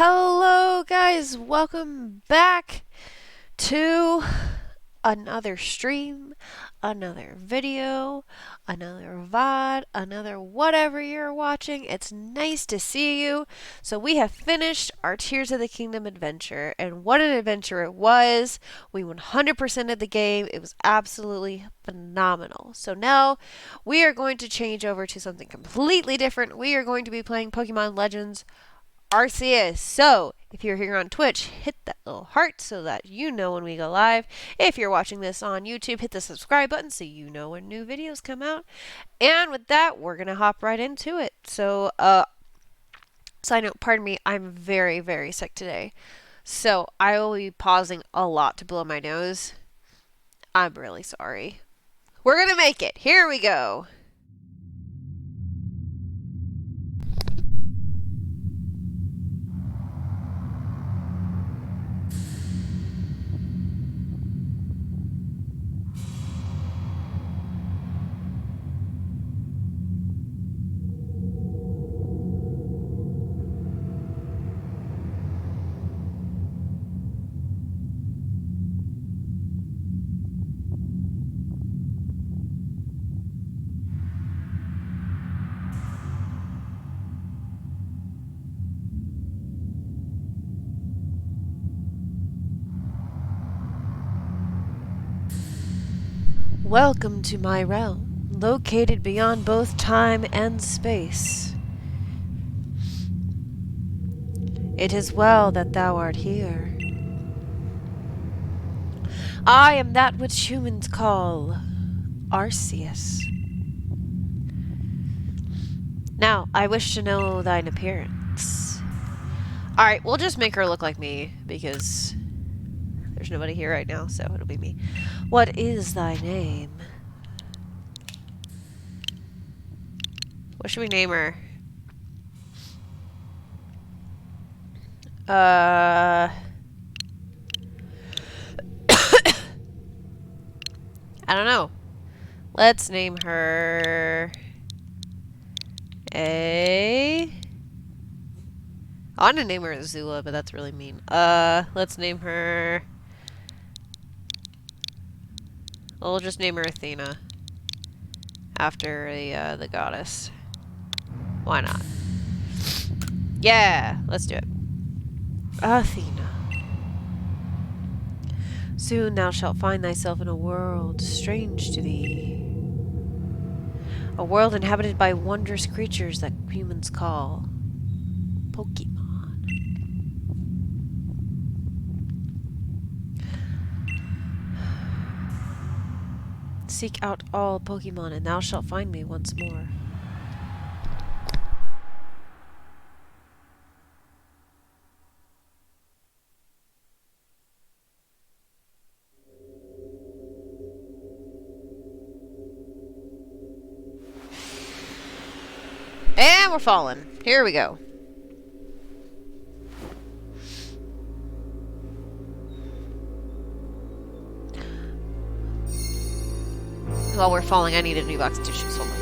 Hello, guys. Welcome back to another stream, another video, another VOD, another whatever you're watching. It's nice to see you. So we have finished our Tears of the Kingdom adventure, and what an adventure it was. We 100%ed the game. It was absolutely phenomenal. So now we are going to change over to something completely different. We are going to be playing Pokemon Legends Arceus. So, if you're here on Twitch, hit that little heart so that you know when we go live. If you're watching this on YouTube, hit the subscribe button so you know when new videos come out. And with that, we're going to hop right into it. So, side note, pardon me, I'm very, very sick today. So, I will be pausing a lot to blow my nose. I'm really sorry. We're going to make it. Here we go. Welcome to my realm, located beyond both time and space. It is well that thou art here. I am that which humans call Arceus. Now, I wish to know thine appearance. Alright, we'll just make her look like me, because there's nobody here right now, so it'll be me. What is thy name? What should we name her? I don't know. Let's name her I want to name her Azula, but that's really mean. Let's name her... We'll just name her Athena. After the goddess. Why not? Yeah, let's do it. Athena. Soon thou shalt find thyself in a world strange to thee. A world inhabited by wondrous creatures that humans call Pokemon. Seek out all Pokemon, and thou shalt find me once more. And we're falling. Here we go. While we're falling, I need a new box of tissues. Hold on.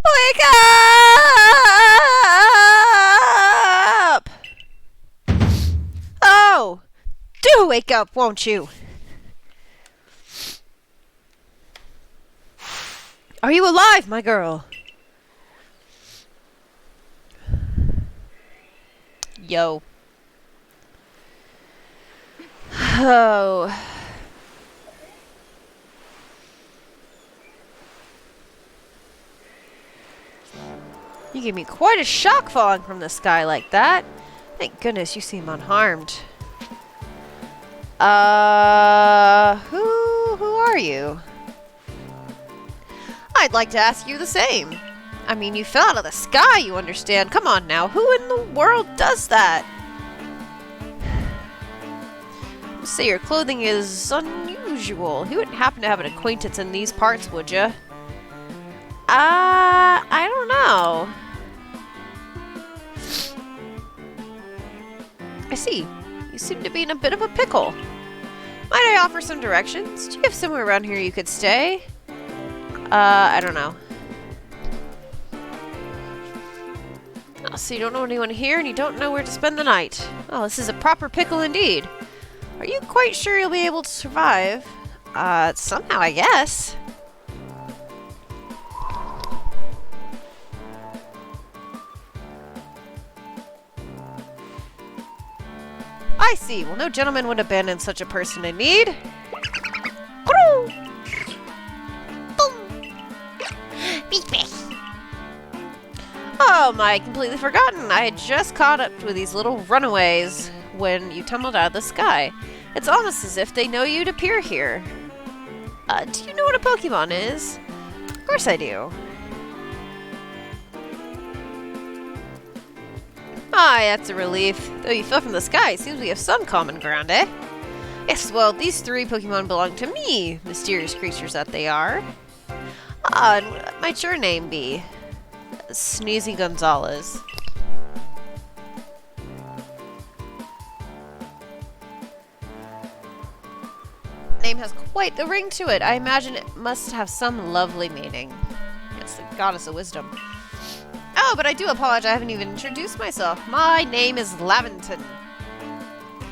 Wake up! Oh! Do wake up, won't you? Are you alive, my girl? Yo. Oh. You You gave me quite a shock falling from the sky like that. Thank goodness you seem unharmed. Who are you? I'd like to ask you the same. I mean, you fell out of the sky, you understand. Come on now, who in the world does that? You say your clothing is unusual. You wouldn't happen to have an acquaintance in these parts, would you? I don't know. I see. You seem to be in a bit of a pickle. Might I offer some directions? Do you have somewhere around here you could stay? I don't know. Oh, so you don't know anyone here and you don't know where to spend the night. Oh, this is a proper pickle indeed. Are you quite sure you'll be able to survive? Somehow, I guess. I see. Well, no gentleman would abandon such a person in need. Oh my, completely forgotten. I had just caught up with these little runaways when you tumbled out of the sky. It's almost as if they know you'd appear here. Do you know what a Pokemon is? Of course I do. Ah, that's a relief. Though you fell from the sky, it seems we have some common ground, eh? Yes, well, these 3 Pokemon belong to me, mysterious creatures that they are. Ah, and what might your name be? Sneezy Gonzalez. Name has quite the ring to it. I imagine it must have some lovely meaning. Yes, the goddess of wisdom. Oh, but I do apologize. I haven't even introduced myself. My name is Laventon.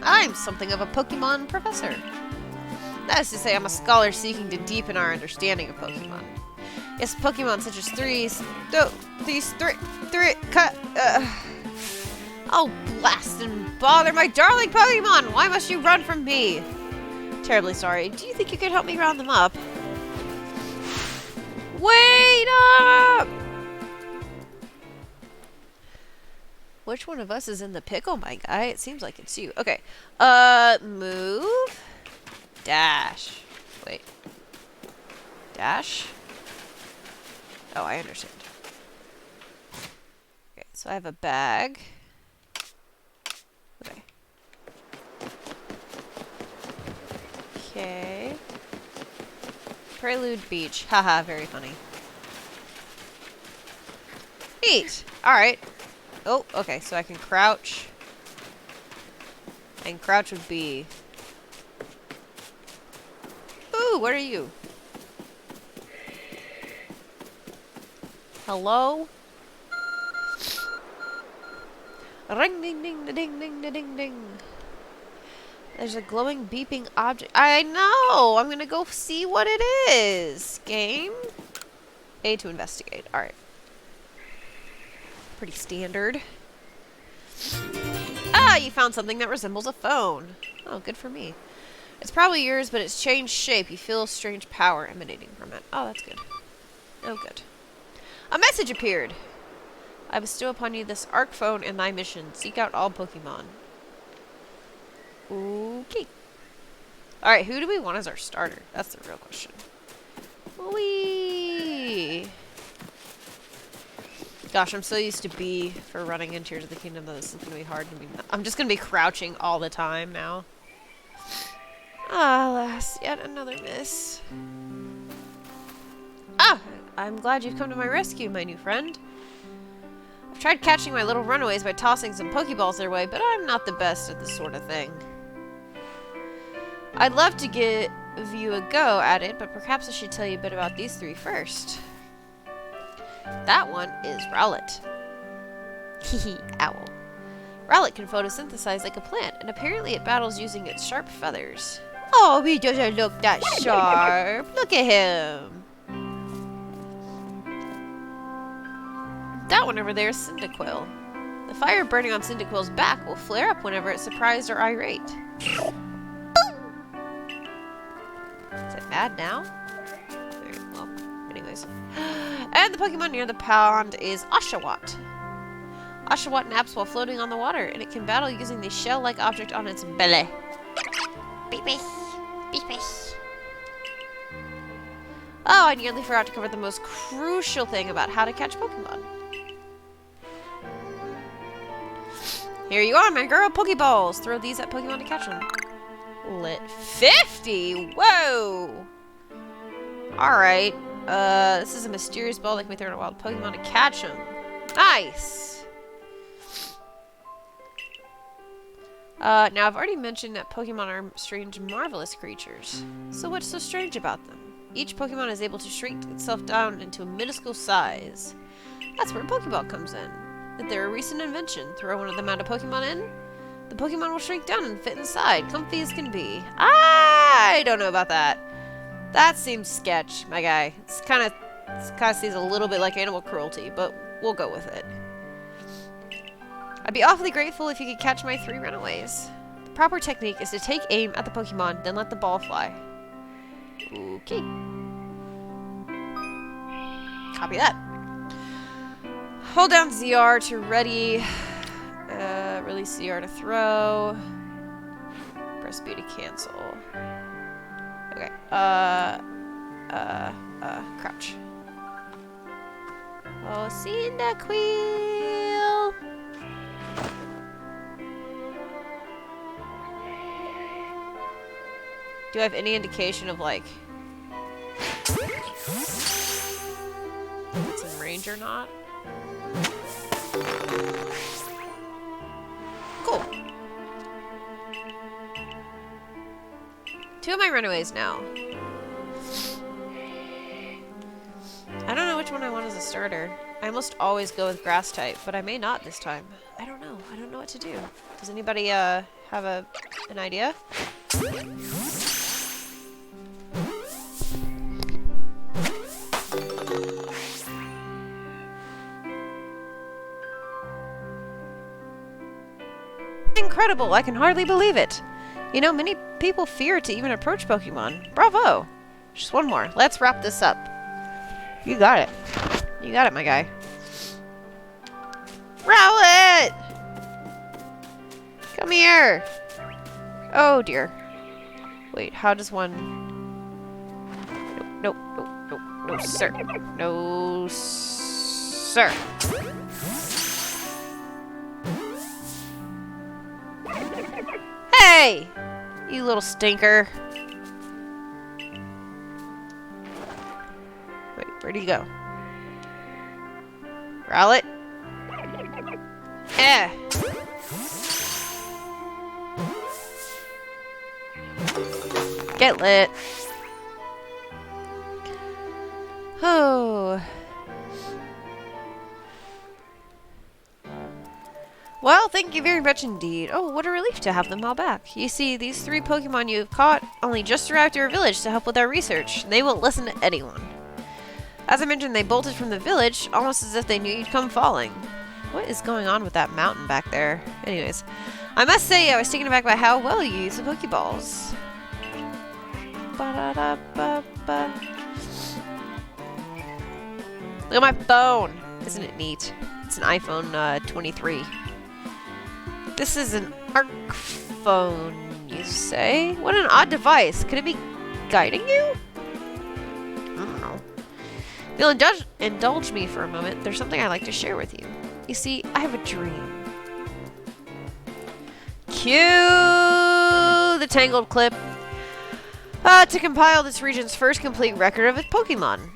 I'm something of a Pokemon professor. That is to say, I'm a scholar seeking to deepen our understanding of Pokemon. Yes, Pokemon such as oh, blast and bother my darling Pokemon! Why must you run from me? Terribly sorry. Do you think you could help me round them up? Wait up! Which one of us is in the pickle, my guy? It seems like it's you. Okay. Move. Dash. Wait. Dash? Oh, I understand. Okay, so I have a bag. Okay. Okay. Prelude Beach. Haha, very funny. Neat. Alright. Oh, okay, so I can crouch. And crouch would be... Ooh, what are you? Hello? Ring ding ding da ding ding da ding ding. There's a glowing beeping object. I know! I'm gonna go see what it is. Game? A to investigate. Alright. Pretty standard. Ah, you found something that resembles a phone. Oh, good for me. It's probably yours, but it's changed shape. You feel a strange power emanating from it. Oh, that's good. Oh, good. A message appeared. I bestow upon you this Arc phone and thy mission. Seek out all Pokemon. Okay. Alright, who do we want as our starter? That's the real question. Whee! Gosh, I'm so used to B for running in Tears of the Kingdom that this is going to be hard to be. I'm just going to be crouching all the time now. Alas, yet another miss. Ah! I'm glad you've come to my rescue, my new friend. I've tried catching my little runaways by tossing some Pokeballs their way, but I'm not the best at this sort of thing. I'd love to give you a go at it, but perhaps I should tell you a bit about these 3 first. That one is Rowlet. Hehe, owl. Rowlet can photosynthesize like a plant, and apparently it battles using its sharp feathers. Oh, he doesn't look that sharp. Look at him. That one over there is Cyndaquil. The fire burning on Cyndaquil's back will flare up whenever it's surprised or irate. Is it mad now? Well, anyway. noise. And the Pokemon near the pond is Oshawott. Oshawott naps while floating on the water, and it can battle using the shell-like object on its belly. Beep beep. Beep beep. Oh, I nearly forgot to cover the most crucial thing about how to catch Pokemon. Here you are, my girl. Pokeballs. Throw these at Pokemon to catch them. Lit 50? Whoa! Alright. This is a mysterious ball that can be thrown at a wild Pokemon to catch them. Nice! Now I've already mentioned that Pokemon are strange, marvelous creatures. So what's so strange about them? Each Pokemon is able to shrink itself down into a minuscule size. That's where Pokeball comes in. If they're a recent invention, throw one of them at a Pokemon in, the Pokemon will shrink down and fit inside, comfy as can be. I don't know about that. That seems sketch, my guy. It kind of seems a little bit like animal cruelty, but we'll go with it. I'd be awfully grateful if you could catch my 3 runaways. The proper technique is to take aim at the Pokemon, then let the ball fly. Okay. Copy that. Hold down ZR to ready. Release ZR to throw. Press B to cancel. Okay. Crouch. Oh, Cyndaquil. Do I have any indication of, like, if it's in range or not? Cool. 2 of my runaways now. I don't know which one I want as a starter. I almost always go with grass type, but I may not this time. I don't know. I don't know what to do. Does anybody have an idea? Incredible! I can hardly believe it. You know, many people fear to even approach Pokemon. Bravo! Just one more. Let's wrap this up. You got it. You got it, my guy. Rowlet! Come here! Oh, dear. Wait, how does one... Nope, nope, nope, nope, no, sir. No, sir. Hey! You little stinker. Wait, where'd he go? Rowlet? Eh! Get lit. Oh. Well, thank you very much indeed. Oh, what a relief to have them all back. You see, these 3 Pokemon you've caught only just arrived to our village to help with our research. They won't listen to anyone. As I mentioned, they bolted from the village, almost as if they knew you'd come falling. What is going on with that mountain back there? Anyways, I must say I was taken aback by how well you use the Pokeballs. Ba-da-da-ba-ba. Look at my phone. Isn't it neat? It's an iPhone 23. This is an ARC phone, you say? What an odd device. Could it be guiding you? I don't know. If you'll indulge me for a moment, there's something I'd like to share with you. You see, I have a dream. Cue the tangled clip. To compile this region's first complete record of its Pokemon.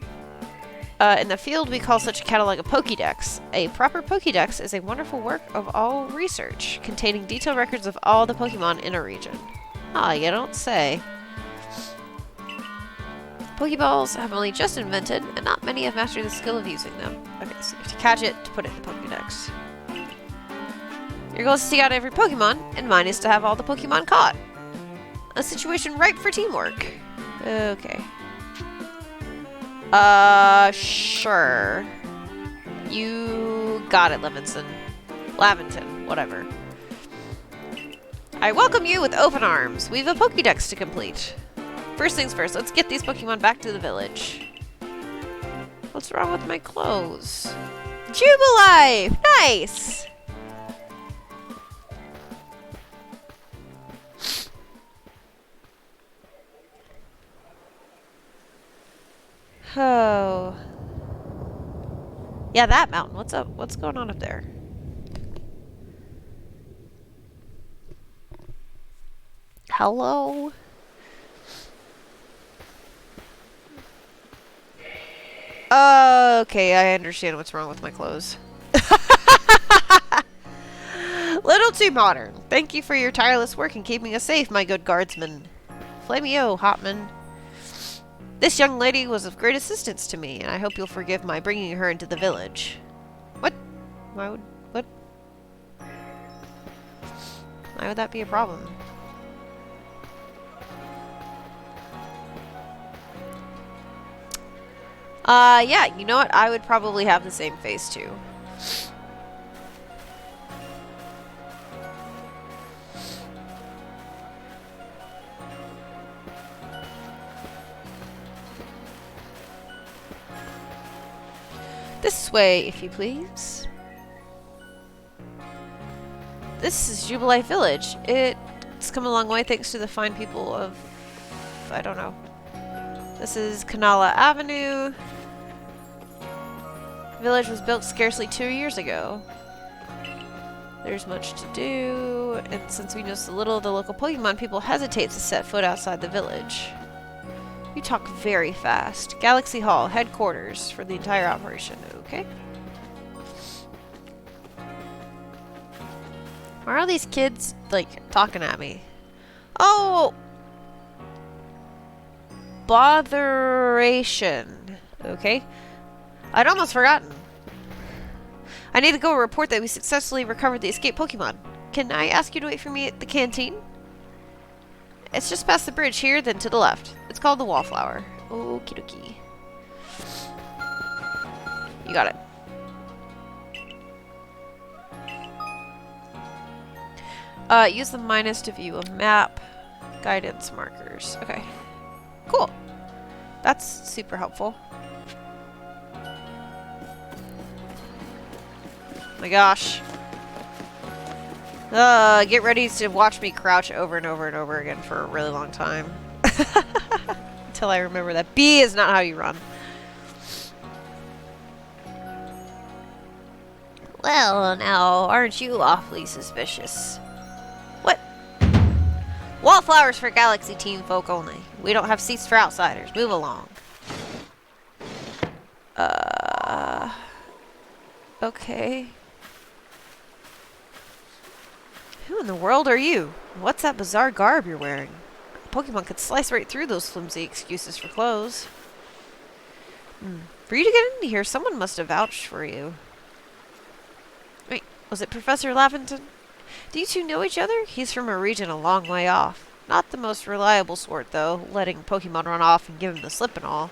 In the field, we call such a catalog a Pokédex. A proper Pokédex is a wonderful work of all research, containing detailed records of all the Pokemon in a region. Ah, you don't say. Pokeballs have only just invented, and not many have mastered the skill of using them. Okay, so you have to catch it to put it in the Pokédex. Your goal is to seek out every Pokemon, and mine is to have all the Pokemon caught. A situation ripe for teamwork. Okay. Sure. You got it, Laventon, whatever. I welcome you with open arms. We have a Pokédex to complete. First things first, let's get these Pokemon back to the village. What's wrong with my clothes? Jubilife! Nice! Oh. Yeah, that mountain. What's up? What's going on up there? Hello? Okay, I understand what's wrong with my clothes. Little too modern. Thank you for your tireless work in keeping us safe, my good guardsman. Flamio, Hotman. This young lady was of great assistance to me, and I hope you'll forgive my bringing her into the village. What? Why would... what? Why would that be a problem? Yeah, you know what? I would probably have the same face, too. This way, if you please. This is Jubilife Village. It's come a long way thanks to the fine people of... I don't know. This is Kanala Avenue. The village was built scarcely 2 years ago. There's much to do, and since we know so little of the local Pokemon, people hesitate to set foot outside the village. You talk very fast. Galaxy Hall, headquarters for the entire operation. Okay. Why are these kids, like, talking at me? Oh! Botheration. Okay. I'd almost forgotten. I need to go report that we successfully recovered the escaped Pokemon. Can I ask you to wait for me at the canteen? It's just past the bridge here, then to the left. It's called the Wallflower. Okie dokie. You got it. Use the minus to view a map. Guidance markers. Okay. Cool. That's super helpful. My gosh. Get ready to watch me crouch over and over and over again for a really long time. Until I remember that B is not how you run. Well, now, aren't you awfully suspicious? What? Wallflowers for Galaxy Team folk only. We don't have seats for outsiders. Move along. Okay. Who in the world are you? What's that bizarre garb you're wearing? A Pokemon could slice right through those flimsy excuses for clothes. For you to get into here, someone must have vouched for you. Wait, was it Professor Laventon? Do you two know each other? He's from a region a long way off. Not the most reliable sort, though, letting Pokemon run off and give him the slip and all.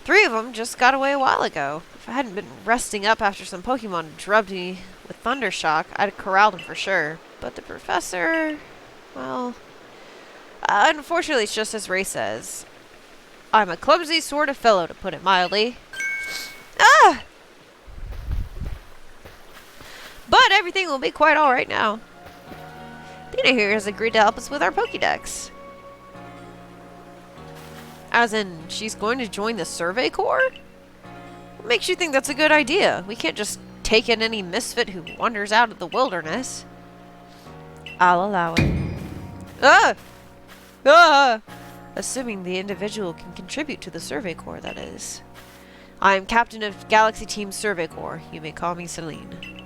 3 of them just got away a while ago. If I hadn't been resting up after some Pokemon drubbed me with Thundershock, I'd have corralled him for sure. But the professor... well... unfortunately, it's just as Ray says. I'm a clumsy sort of fellow, to put it mildly. Ah! But everything will be quite alright now. Lena here has agreed to help us with our Pokédex. As in, she's going to join the Survey Corps? What makes you think that's a good idea? We can't just take in any misfit who wanders out of the wilderness. I'll allow it. Ah! Ah! Assuming the individual can contribute to the Survey Corps, that is. I am captain of Galaxy Team Survey Corps. You may call me Celine.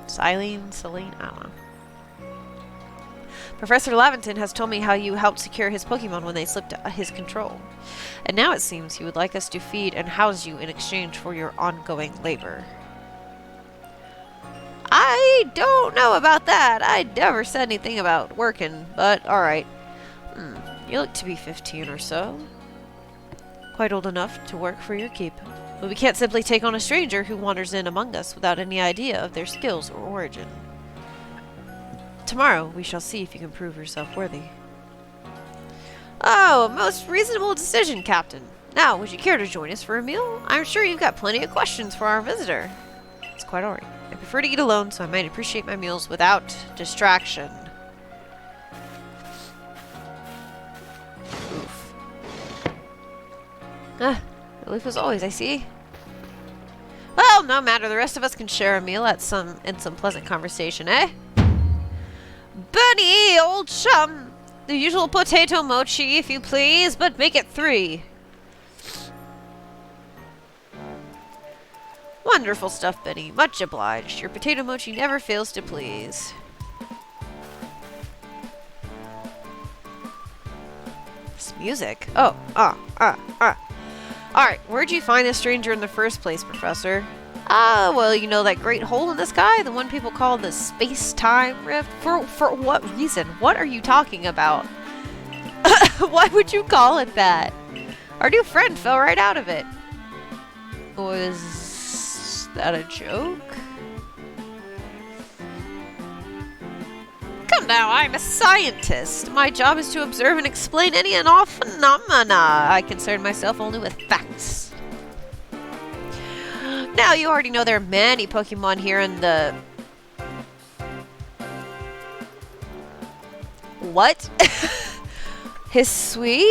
Celine? I don't know. Professor Laventon has told me how you helped secure his Pokemon when they slipped his control. And now it seems he would like us to feed and house you in exchange for your ongoing labor. I don't know about that. I never said anything about working, but alright. You look to be 15 or so. Quite old enough to work for your keep. But we can't simply take on a stranger who wanders in among us without any idea of their skills or origin. Tomorrow, we shall see if you can prove yourself worthy. Oh, a most reasonable decision, Captain. Now, would you care to join us for a meal? I'm sure you've got plenty of questions for our visitor. It's quite alright. I prefer to eat alone, so I might appreciate my meals without distraction. Oof. Relief as always, I see. Well, no matter. The rest of us can share a meal in some pleasant conversation, eh? Bunny, old chum! The usual potato mochi, if you please, but make it 3. Wonderful stuff, Benny. Much obliged. Your potato mochi never fails to please. This music? Oh, Alright, where'd you find this stranger in the first place, Professor? Well, you know that great hole in the sky? The one people call the space-time rift? For what reason? What are you talking about? Why would you call it that? Our new friend fell right out of it. Was that a joke? Come now, I'm a scientist. My job is to observe and explain any and all phenomena. I concern myself only with facts. Now, you already know there are many Pokemon here in the... What? Hisui?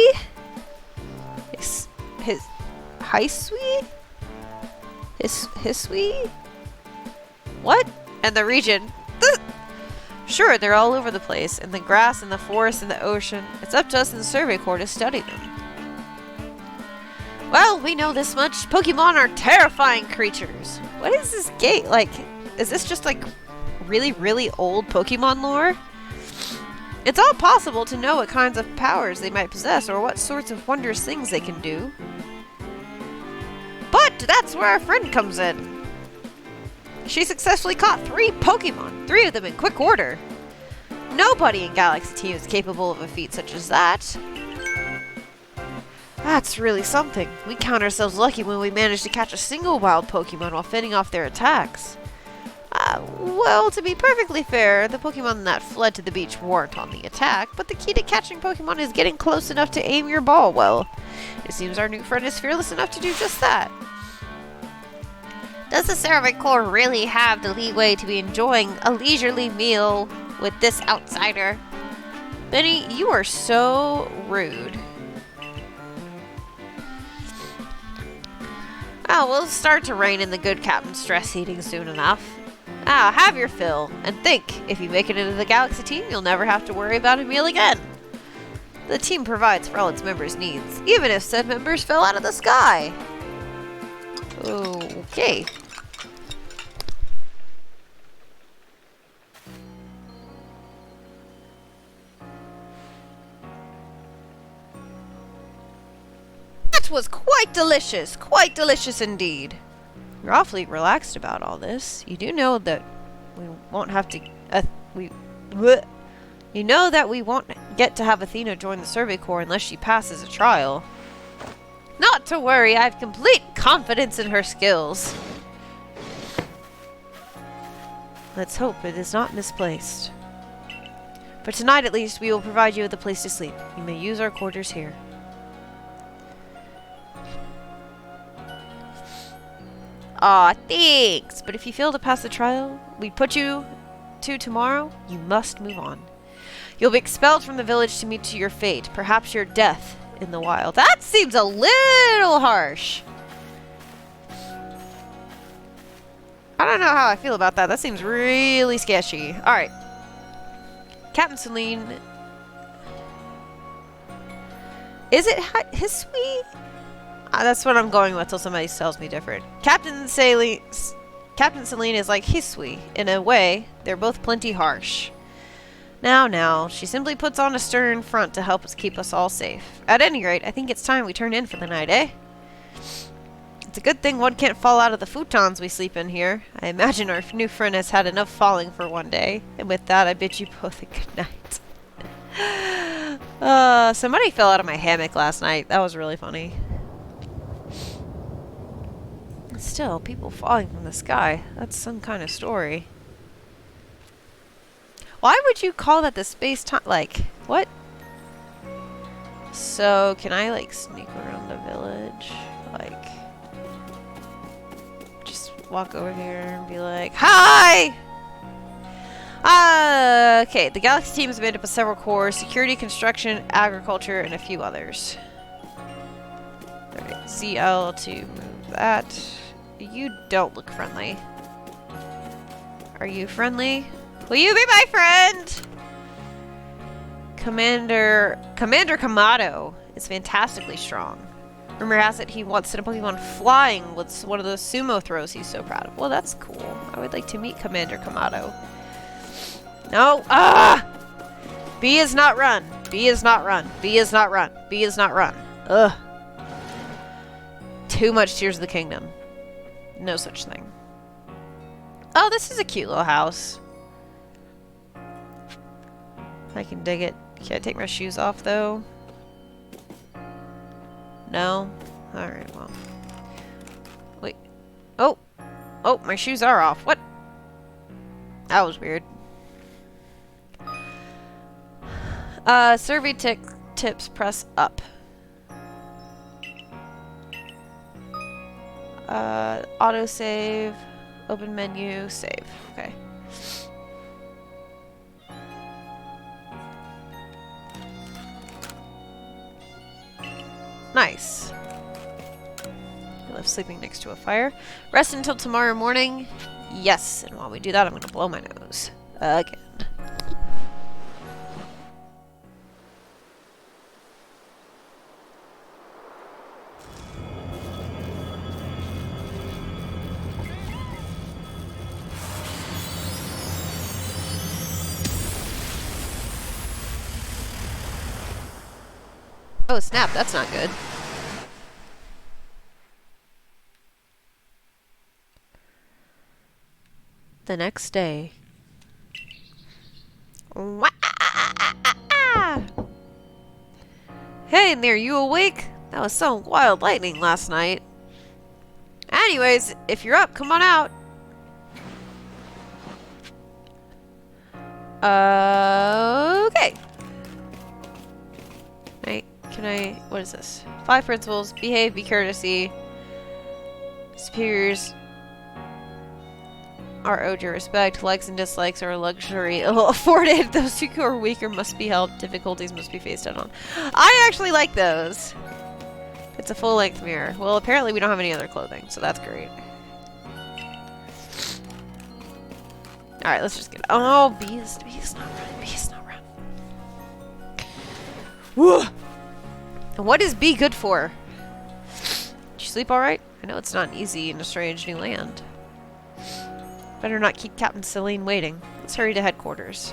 His... Hisui? Hisui? What? And the region. Sure, they're all over the place. In the grass, in the forest, in the ocean. It's up to us in the Survey Corps to study them. Well, we know this much. Pokemon are terrifying creatures. What is this gate? Like, is this just like really, really old Pokemon lore? It's all possible to know what kinds of powers they might possess or what sorts of wondrous things they can do. But that's where our friend comes in. She successfully caught 3 Pokemon, 3 of them in quick order. Nobody in Galaxy Team is capable of a feat such as that. That's really something. We count ourselves lucky when we manage to catch a single wild Pokemon while fending off their attacks. Well, to be perfectly fair, the Pokemon that fled to the beach weren't on the attack, but the key to catching Pokemon is getting close enough to aim your ball well. It seems our new friend is fearless enough to do just that. Does the Survey Corps really have the leeway to be enjoying a leisurely meal with this outsider? Benny, you are so rude. Oh, we'll start to rein in the good captain's stress eating soon enough. Have your fill, and think, if you make it into the Galaxy Team, you'll never have to worry about a meal again. The team provides for all its members' needs, even if said members fell out of the sky. Okay. That was quite delicious indeed. You're awfully relaxed about all this. You do know that we won't have to... You know that we won't get to have Athena join the Survey Corps unless she passes a trial. Not to worry, I have complete confidence in her skills. Let's hope it is not misplaced. For tonight at least, we will provide you with a place to sleep. You may use our quarters here. Aw, thanks! But if you fail to pass the trial we put you to tomorrow, you must move on. You'll be expelled from the village to meet your fate, perhaps your death in the wild. That seems a little harsh. I don't know how I feel about that. That seems really sketchy. Alright. Captain Celine. Is it Hisui? That's what I'm going with till somebody tells me different. Captain Celine is like Hisui. In a way, they're both plenty harsh. Now, she simply puts on a stern front to help us keep us all safe. At any rate, I think it's time we turn in for the night, eh? It's a good thing one can't fall out of the futons we sleep in here. I imagine our new friend has had enough falling for one day. And with that, I bid you both a good night. Somebody fell out of my hammock last night. That was really funny. Still, people falling from the sky. That's some kind of story. Why would you call that the space-time? Like, what? So, can I, like, sneak around the village. Like, just walk over here and be like, hi! Okay, the Galaxy team is made up of several cores: security, construction, agriculture, and a few others. Alright, CL to move that. You don't look friendly. Are you friendly? Will you be my friend? Commander Kamado is fantastically strong. Rumor has it he once sent a Pokemon flying with one of those sumo throws he's so proud of. Well, that's cool. I would like to meet Commander Kamado. No! Ah! B is not run. B is not run. B is not run. B is not run. Ugh. Too much Tears of the Kingdom. No such thing. Oh, this is a cute little house. I can dig it. Can I take my shoes off, though? No? Alright, well. Wait. Oh! Oh, my shoes are off. What? That was weird. Survey tips, press up. Autosave, open menu, save. Okay. Nice. I love sleeping next to a fire. Rest until tomorrow morning. Yes, and while we do that, I'm going to blow my nose. Again. Oh snap, that's not good. The next day. Hey there, you awake? That was some wild lightning last night. Anyways, if you're up, come on out. Okay. What is this? 5 principles: behave, be courtesy. Superiors are owed your respect. Likes and dislikes are a luxury afforded. Those who are weaker must be helped. Difficulties must be faced head on. I actually like those. It's a full-length mirror. Well, apparently we don't have any other clothing, so that's great. Alright, let's just get... Oh, B is not run. B is not run. Whoa! And what is B good for? Did you sleep alright? I know it's not easy in a strange new land. Better not keep Captain Celine waiting. Let's hurry to headquarters.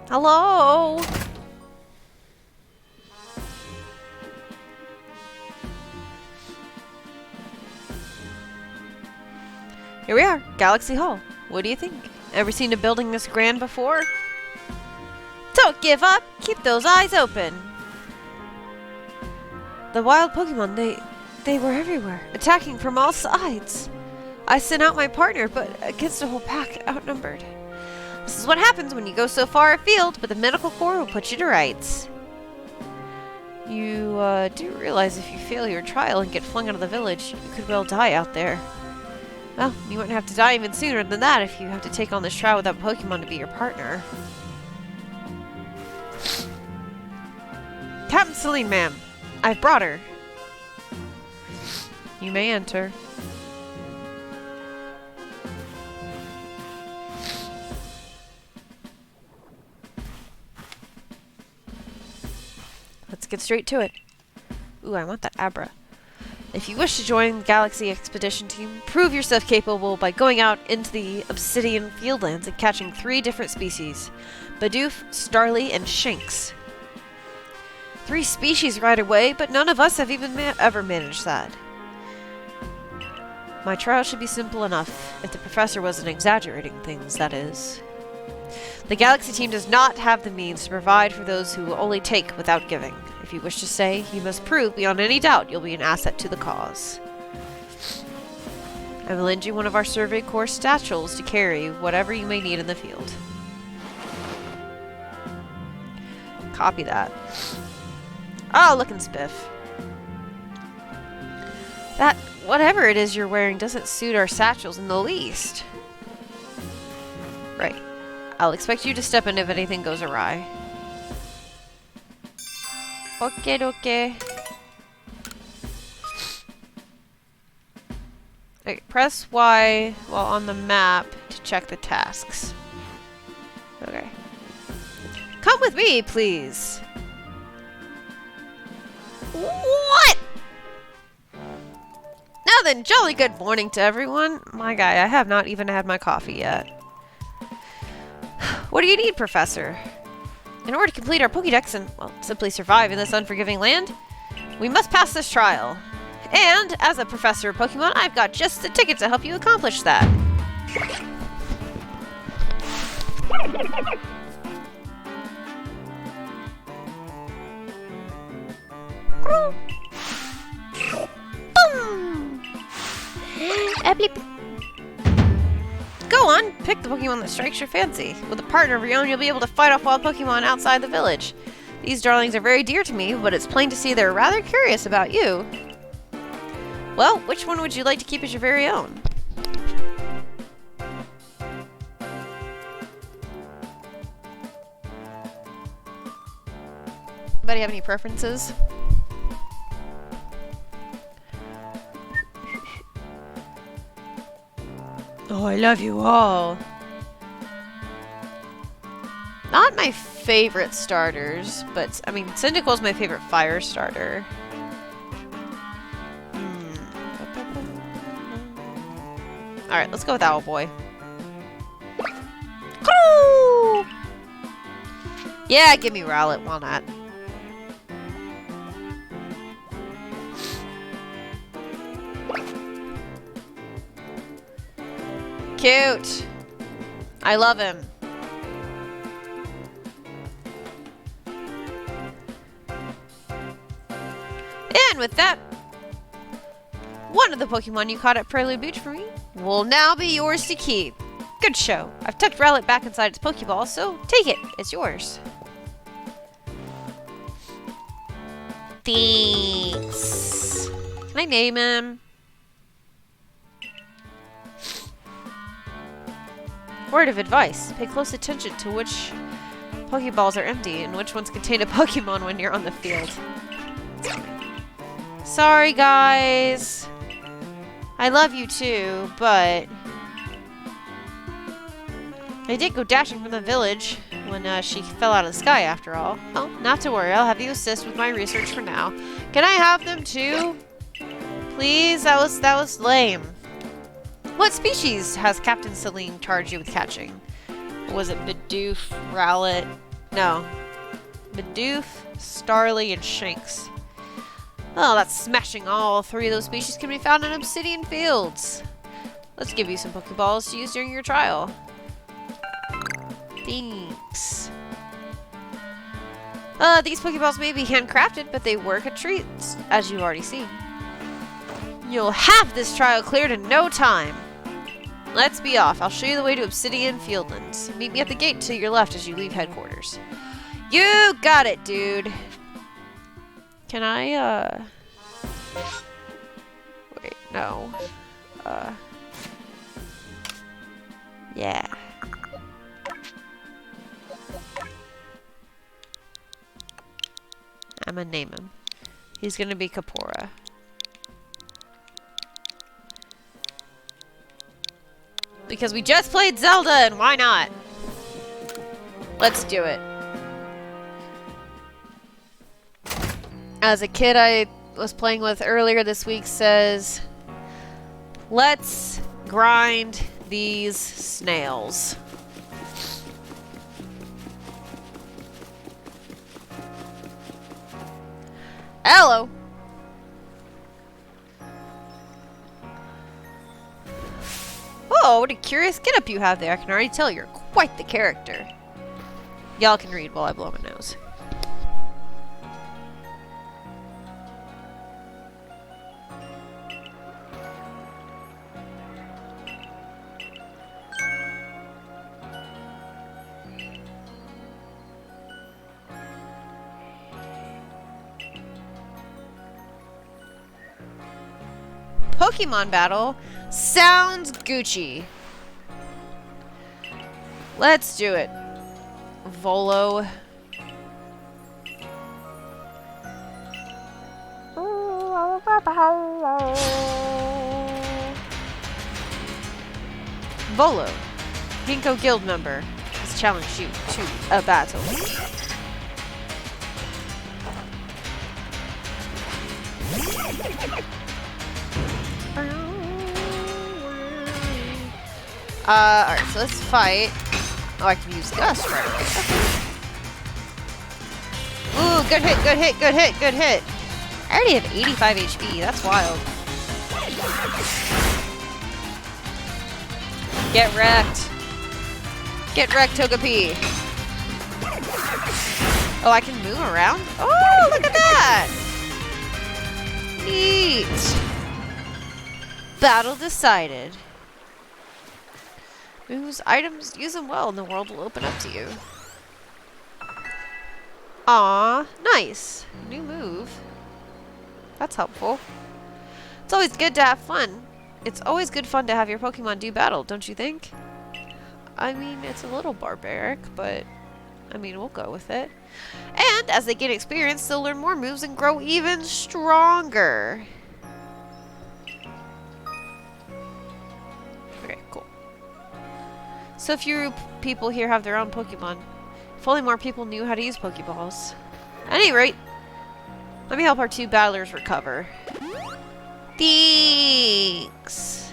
Hello? Here we are, Galaxy Hall. What do you think? Ever seen a building this grand before? Don't give up! Keep those eyes open! The wild Pokemon, they were everywhere, attacking from all sides. I sent out my partner, but against a whole pack, outnumbered. This is what happens when you go so far afield, but the medical corps will put you to rights. You do realize if you fail your trial and get flung out of the village, you could well die out there. Well, you wouldn't have to die even sooner than that if you have to take on this trial without Pokemon to be your partner. Captain Celine, ma'am. I've brought her. You may enter. Let's get straight to it. Ooh, I want that Abra. If you wish to join the Galaxy Expedition Team, prove yourself capable by going out into the Obsidian Fieldlands and catching 3 different species: Bidoof, Starly, and Shinx. 3 species right away, but none of us have even ever managed that. My trial should be simple enough, if the professor wasn't exaggerating things, that is. The Galaxy team does not have the means to provide for those who will only take without giving. If you wish to stay, you must prove beyond any doubt you'll be an asset to the cause. I will lend you one of our Survey Corps satchels to carry whatever you may need in the field. Copy that. Oh, looking spiff. That whatever it is you're wearing doesn't suit our satchels in the least. Right. I'll expect you to step in if anything goes awry. Okay, okay. Okay, press Y while on the map to check the tasks. Okay. Come with me, please. What? Now then, jolly good morning to everyone. My guy, I have not even had my coffee yet. What do you need, Professor? In order to complete our Pokédex and, well, simply survive in this unforgiving land, we must pass this trial. And, as a professor of Pokemon, I've got just the ticket to help you accomplish that. Boom! Go on, pick the Pokemon that strikes your fancy. With a partner of your own, you'll be able to fight off wild Pokemon outside the village. These darlings are very dear to me, but it's plain to see they're rather curious about you. Well, which one would you like to keep as your very own? Anybody have any preferences? Oh, I love you all. Not my favorite starters, but, I mean, Cyndaquil's my favorite fire starter. Alright, let's go with Owlboy. Woo! Yeah, give me Rowlet, why not? Cute! I love him. And with that, one of the Pokemon you caught at Prelude Beach for me will now be yours to keep. Good show. I've tucked Rowlet back inside its Pokeball, so take it. It's yours. Thanks. Can I name him? Word of advice. Pay close attention to which Pokeballs are empty and which ones contain a Pokemon when you're on the field. Sorry, guys. I love you too, but I did go dashing from the village when she fell out of the sky after all. Oh, not to worry. I'll have you assist with my research for now. Can I have them too? Please? That was lame. What species has Captain Celine charged you with catching? Was it Bidoof, Rowlet? No. Bidoof, Starly, and Shanks. Oh, that's smashing. All three of those species can be found in obsidian fields. Let's give you some Pokeballs to use during your trial. Thanks. These Pokeballs may be handcrafted, but they work a treat, as you've already seen. You'll have this trial cleared in no time. Let's be off. I'll show you the way to Obsidian Fieldlands. Meet me at the gate to your left as you leave headquarters. You got it, dude. Can I, wait, no. Yeah. I'm gonna name him. He's gonna be Kapora. Because we just played Zelda, and why not? Let's do it. As a kid I was playing with earlier this week says, let's grind these snails. Hello. Oh, what a curious getup you have there. I can already tell you're quite the character. Y'all can read while I blow my nose. Pokemon battle sounds Gucci. Let's do it. Volo. Volo, Ginkgo Guild member, has challenged you to a battle. Alright, so let's fight. Oh, I can use Gust right away. Okay. Ooh, good hit, good hit, good hit, good hit. I already have 85 HP. That's wild. Get wrecked. Get wrecked, Togepi. Oh, I can move around? Oh, look at that! Neat. Battle decided. Moves, items, use them well and the world will open up to you. Aw, nice. New move. That's helpful. It's always good to have fun. It's always good fun to have your Pokemon do battle, don't you think? I mean, it's a little barbaric, but I mean, we'll go with it. And as they get experience, they'll learn more moves and grow even stronger. Okay, cool. So few people here have their own Pokemon. If only more people knew how to use Pokeballs. At any rate, let me help our two battlers recover. Thanks!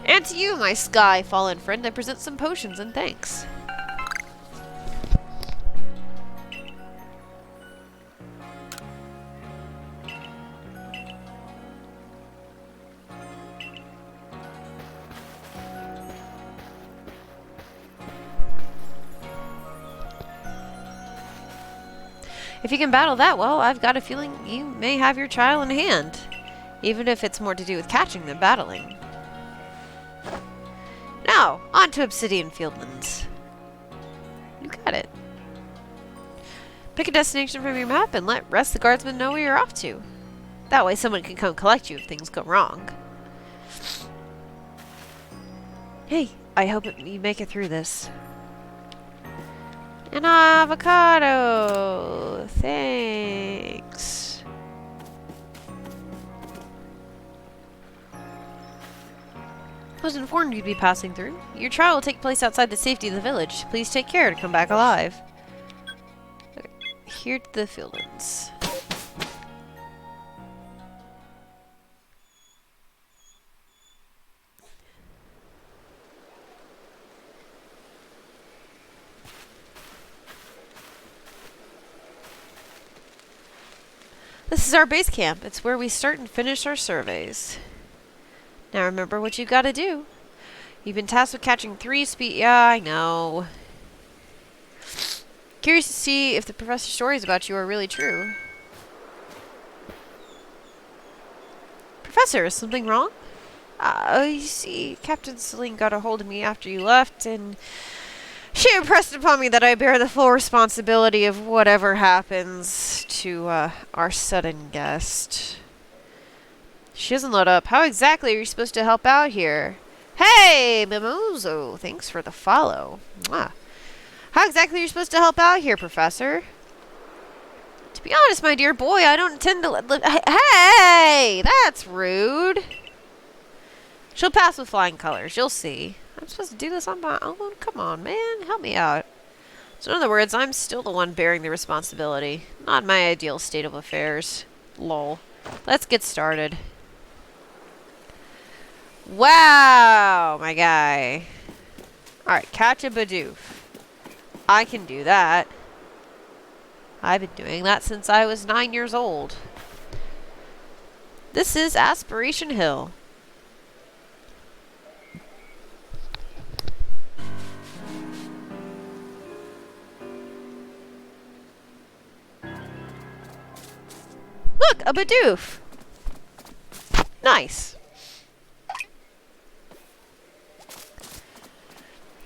And to you, my sky fallen friend, I present some potions and thanks. If you can battle that well, I've got a feeling you may have your trial in hand. Even if it's more to do with catching than battling. Now, on to Obsidian Fieldlands. You got it. Pick a destination from your map and let rest the guardsmen know where you're off to. That way someone can come collect you if things go wrong. Hey, I hope you make it through this. An avocado! Thanks. I was informed you'd be passing through. Your trial will take place outside the safety of the village. Please take care to come back alive. Okay, here to the Fieldlands. This is our base camp. It's where we start and finish our surveys. Now remember what you gotta do. You've been tasked with catching 3 speed... Yeah, I know. Curious to see if the professor's stories about you are really true. Professor, is something wrong? You see, Captain Celine got a hold of me after you left, and she impressed upon me that I bear the full responsibility of whatever happens to our sudden guest. She doesn't load up. How exactly are you supposed to help out here? Hey, Mimoso! Thanks for the follow. Mwah. How exactly are you supposed to help out here, Professor? To be honest, my dear boy, I don't intend to Hey! That's rude! She'll pass with flying colors. You'll see. I'm supposed to do this on my own? Come on, man. Help me out. So in other words, I'm still the one bearing the responsibility. Not my ideal state of affairs. Lol. Let's get started. Wow, my guy. Alright, catch a Bidoof. I can do that. I've been doing that since I was 9 years old. This is Aspiration Hill. Look, a Bidoof! Nice.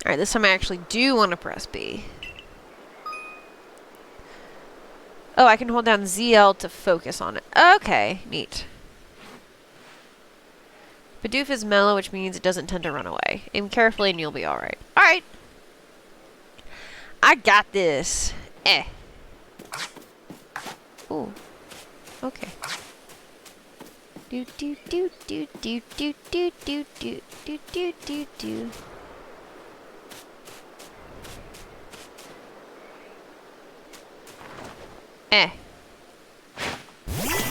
Alright, this time I actually do want to press B. Oh, I can hold down ZL to focus on it. Okay, neat. Bidoof is mellow, which means it doesn't tend to run away. Aim carefully and you'll be alright. Alright! I got this. Ooh. Okay. Do do do do do do do do do do do do do.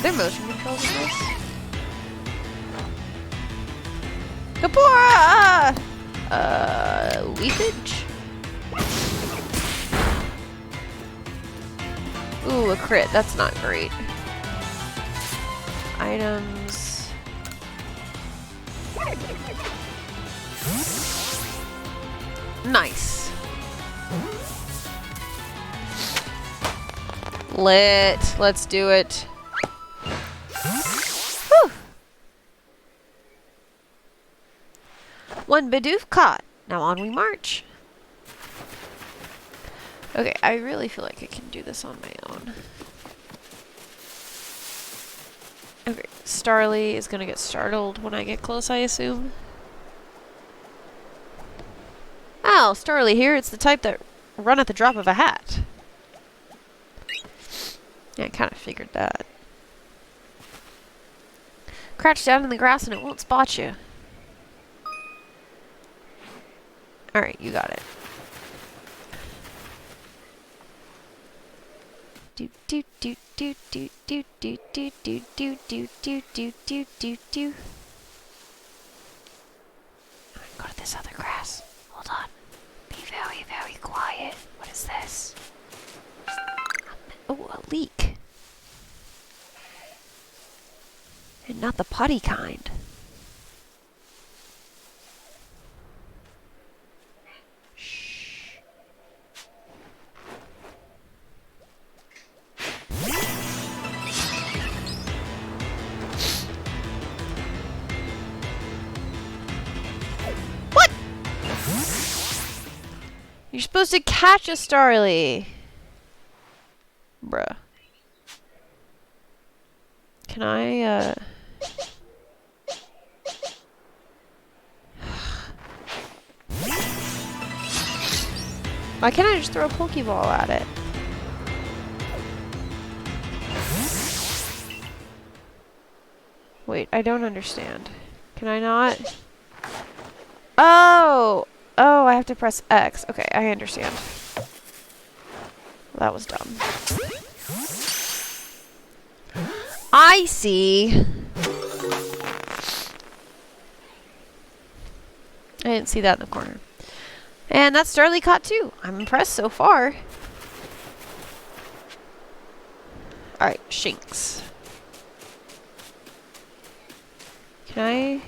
Their motion controls in this? Kapora! Leafage? Ooh, a crit. That's not great. Items. Nice. Lit. Let's do it. Whew. One Bidoof caught. Now on we march. Okay, I really feel like I can do this on my own. Okay, Starly is gonna get startled when I get close, I assume. Oh, Starly here. It's the type that run at the drop of a hat. Yeah, I kind of figured that. Crouch down in the grass and it won't spot you. Alright, you got it. Do do do do do do do do do do do do do do do do. Go to this other grass. Hold on. Be very, very quiet. What is this? Oh, a leak. And not the putty kind. Shh. What? You're supposed to catch a Starly. Bruh. Can I, Why can't I just throw a Pokeball at it? Wait, I don't understand. Can I not? Oh! Oh, I have to press X. Okay, I understand. Well, that was dumb. I see! I didn't see that in the corner. And that's Starly caught too. I'm impressed so far. Alright, Shinx. Can I?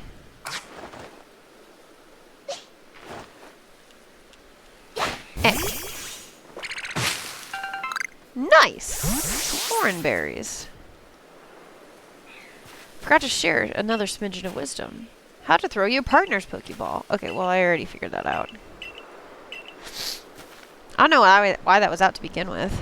Nice! Foreign berries. Forgot to share another smidgen of wisdom. How to throw your partner's Pokeball. Okay, well I already figured that out. I don't know why that was out to begin with.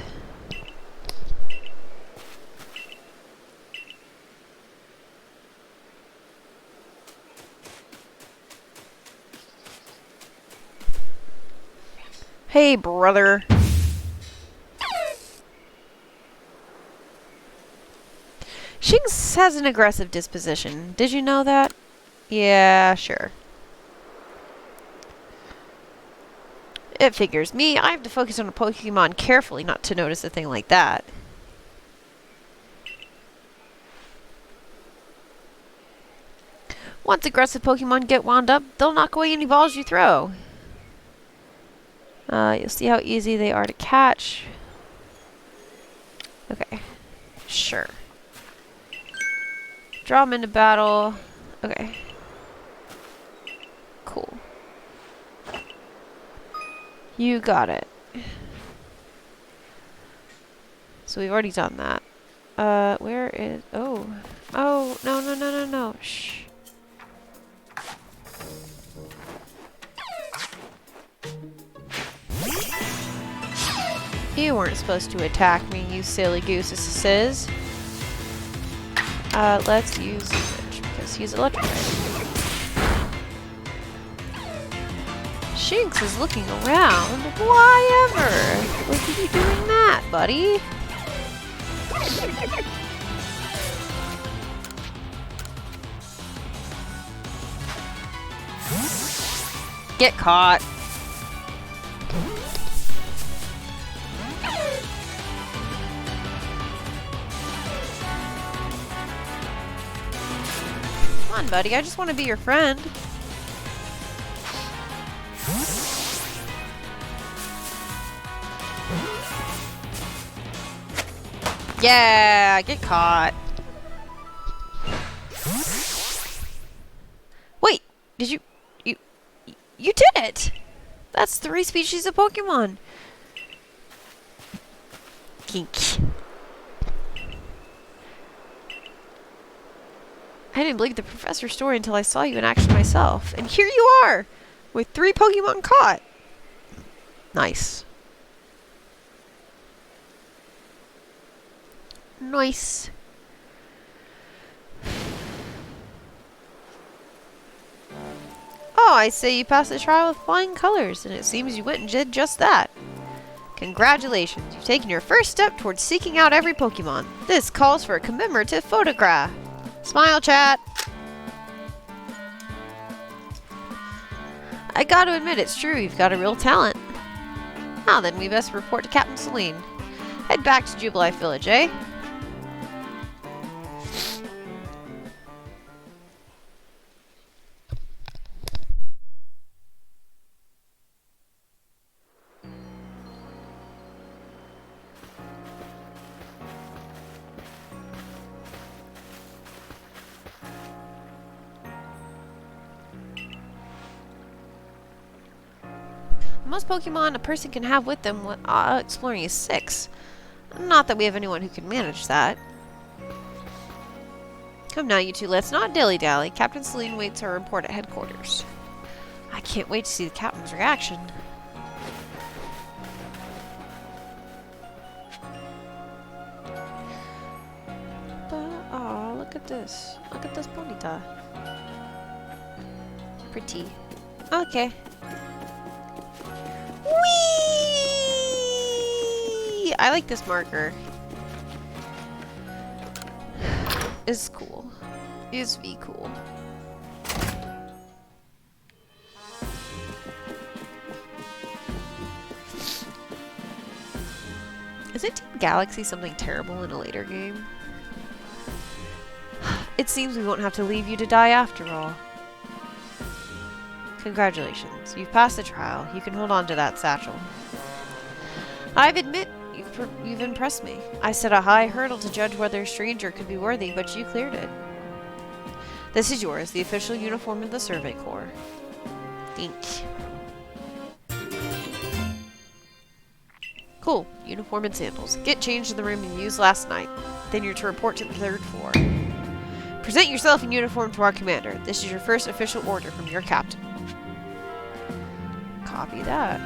Hey, brother. Shinx has an aggressive disposition. Did you know that? Yeah, sure. It figures. Me, I have to focus on a Pokemon carefully not to notice a thing like that. Once aggressive Pokemon get wound up, they'll knock away any balls you throw. You'll see how easy they are to catch. Okay. Sure. Draw them into battle. Okay. Cool. You got it. So we've already done that. Where is... Oh. Oh, no, no, no, no, no. Shh. You weren't supposed to attack me, you silly gooses. Let's use Switch, because he's electrified. Shinx is looking around. Why ever? Look at you doing that, buddy. Get caught. Come on, buddy. I just want to be your friend. Yeah, get caught. Wait, did you did it! That's 3 species of Pokemon. Kink. I didn't believe the professor's story until I saw you in action myself. And here you are! With 3 Pokemon caught! Nice. Nice. Oh, I say you passed the trial with flying colors, and it seems you went and did just that. Congratulations, you've taken your first step towards seeking out every Pokemon. This calls for a commemorative photograph. Smile, chat! I gotta admit, it's true, you've got a real talent. Now then, we best report to Captain Celine. Head back to Jubilife Village, eh? Most Pokemon a person can have with them while exploring is 6. Not that we have anyone who can manage that. Come now, you two, let's not dilly-dally. Captain Celine waits our report at headquarters. I can't wait to see the captain's reaction. Oh, look at this. Look at this Ponyta. Pretty. Okay. Whee! I like this marker. Is cool. Is V cool. Isn't Team Galaxy something terrible in a later game? It seems we won't have to leave you to die after all. Congratulations. You've passed the trial. You can hold on to that satchel. I admit, you've impressed me. I set a high hurdle to judge whether a stranger could be worthy, but you cleared it. This is yours, the official uniform of the Survey Corps. Think. Cool. Uniform and sandals. Get changed in the room you used last night. Then you're to report to the 3rd floor. Present yourself in uniform to our commander. This is your first official order from your captain. Copy that.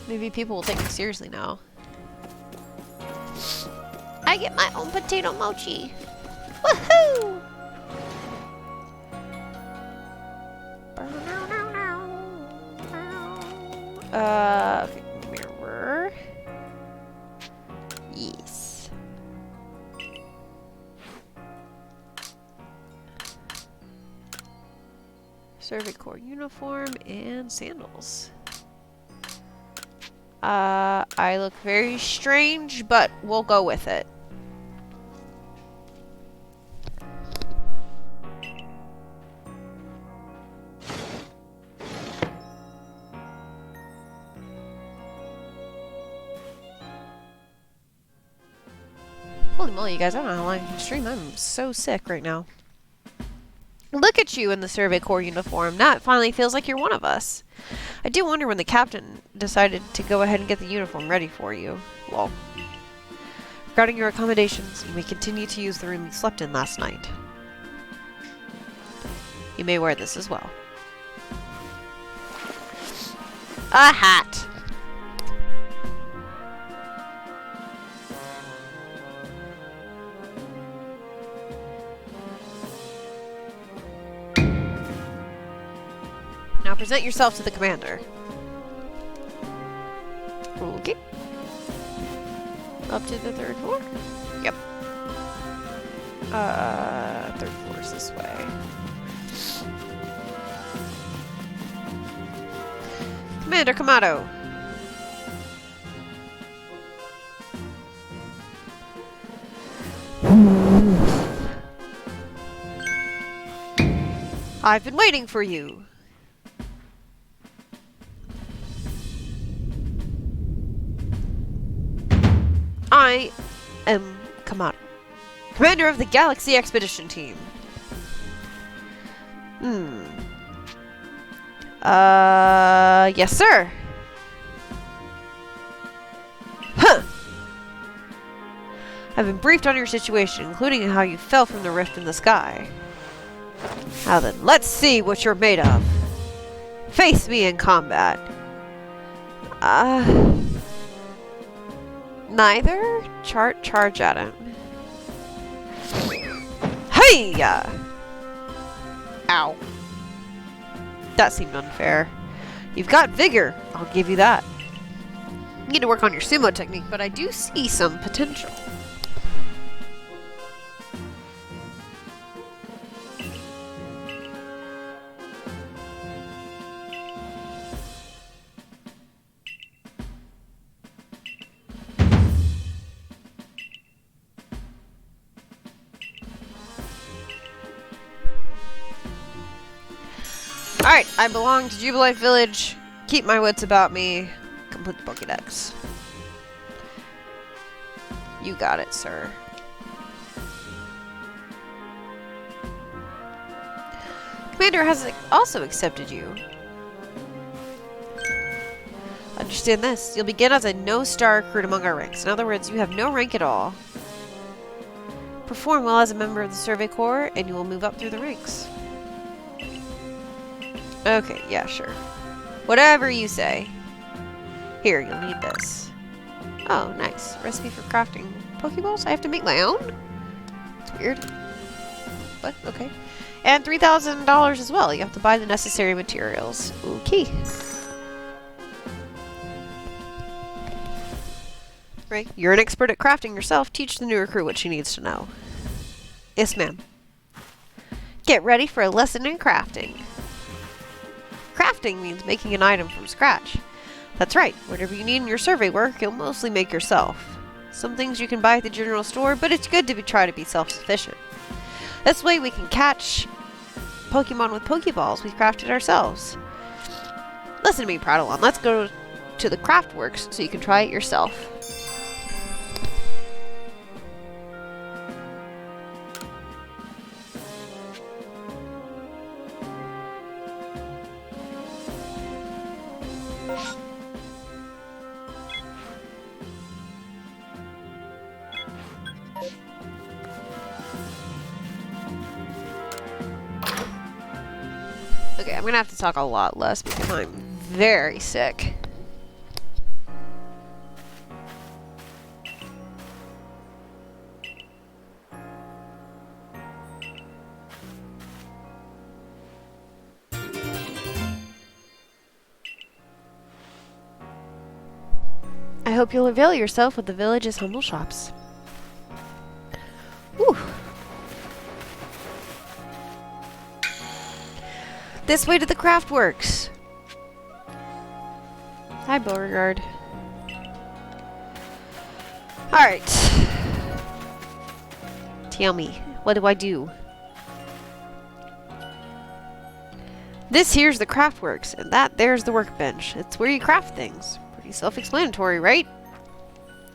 Maybe people will take me seriously now. I get my own potato mochi. Woohoo! Okay, mirror. Yes. Survey Corps uniform and sandals. I look very strange, but we'll go with it. Holy moly, you guys, I don't know how long I can stream. I'm so sick right now. Look at you in the Survey Corps uniform. Now it finally feels like you're one of us. I do wonder when the captain decided to go ahead and get the uniform ready for you. Well, regarding your accommodations, you may continue to use the room you slept in last night. You may wear this as well. A hat! Now present yourself to the commander. Okay. Up to the 3rd floor? Yep. 3rd floor is this way. Commander Kamado. I've been waiting for you. I am Kamado, commander of the Galaxy Expedition Team. Yes, sir. Huh. I've been briefed on your situation, including how you fell from the rift in the sky. Now then, let's see what you're made of. Face me in combat. Neither? Charge at him. Hey-ya! Ow. That seemed unfair. You've got vigor, I'll give you that. You need to work on your sumo technique, but I do see some potential. Alright, I belong to Jubilife Village. Keep my wits about me. Complete the Pokédex. You got it, sir. Commander has also accepted you. Understand this. You'll begin as a no-star recruit among our ranks. In other words, you have no rank at all. Perform well as a member of the Survey Corps, and you will move up through the ranks. Okay, yeah, sure. Whatever you say. Here, you'll need this. Oh, nice. Recipe for crafting Pokeballs? I have to make my own? It's weird. But, okay. And $3,000 as well. You have to buy the necessary materials. Okay. Right. You're an expert at crafting yourself. Teach the new recruit what she needs to know. Yes, ma'am. Get ready for a lesson in crafting. Crafting means making an item from scratch. That's right, whatever you need in your survey work, you'll mostly make yourself. Some things you can buy at the general store, but it's good to try to be self-sufficient. This way we can catch Pokemon with Pokeballs we've crafted ourselves. Listen to me, Pradalon. Let's go to the Craftworks so you can try it yourself. Okay, I'm gonna have to talk a lot less because I'm very sick. I hope you'll avail yourself of the village's humble shops. Whew. This way to the Craftworks. Hi, Beauregard. Alright. Tell me, what do I do? This here's the Craftworks, and that there's the workbench. It's where you craft things. Pretty self-explanatory, right?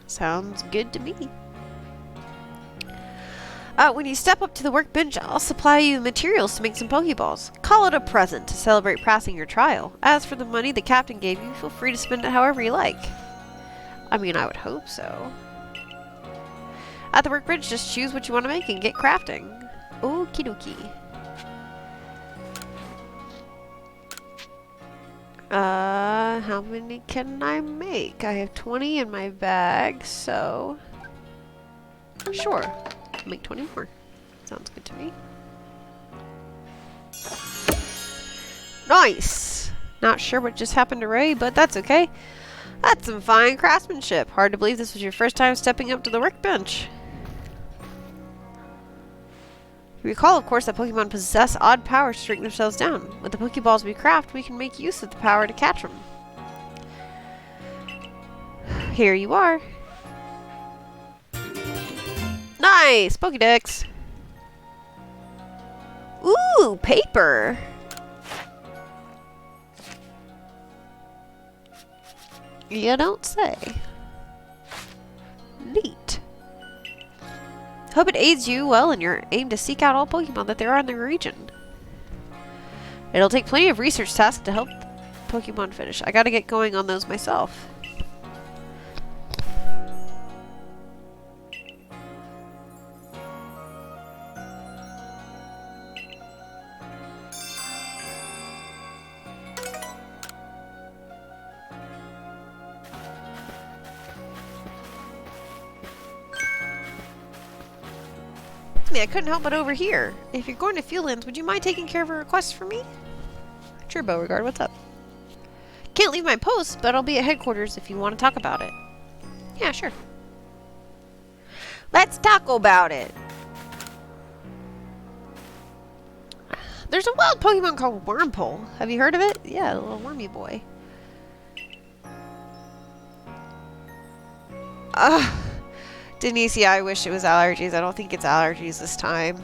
Sounds good to me. When you step up to the workbench, I'll supply you materials to make some Pokeballs. Call it a present to celebrate passing your trial. As for the money the captain gave you, feel free to spend it however you like. I mean, I would hope so. At the workbench, just choose what you want to make and get crafting. Okie dokie. How many can I make? I have 20 in my bag, so... Sure. I'll make 20 more. Sounds good to me. Nice! Not sure what just happened to Ray, but that's okay. That's some fine craftsmanship. Hard to believe this was your first time stepping up to the workbench. You recall, of course, that Pokemon possess odd powers to shrink themselves down. With the Pokeballs we craft, we can make use of the power to catch them. Here you are. Nice! Pokédex! Ooh, paper! You don't say. Neat. Hope it aids you well in your aim to seek out all Pokemon that there are in the region. It'll take plenty of research tasks to help Pokemon finish. I gotta get going on those myself. I couldn't help but overhear. If you're going to Fieldlands, would you mind taking care of a request for me? Sure, Beauregard, what's up? Can't leave my post, but I'll be at headquarters if you want to talk about it. Yeah, sure. Let's talk about it! There's a wild Pokemon called Wormpole. Have you heard of it? Yeah, the little wormy boy. Ugh. Denise, I wish it was allergies. I don't think it's allergies this time.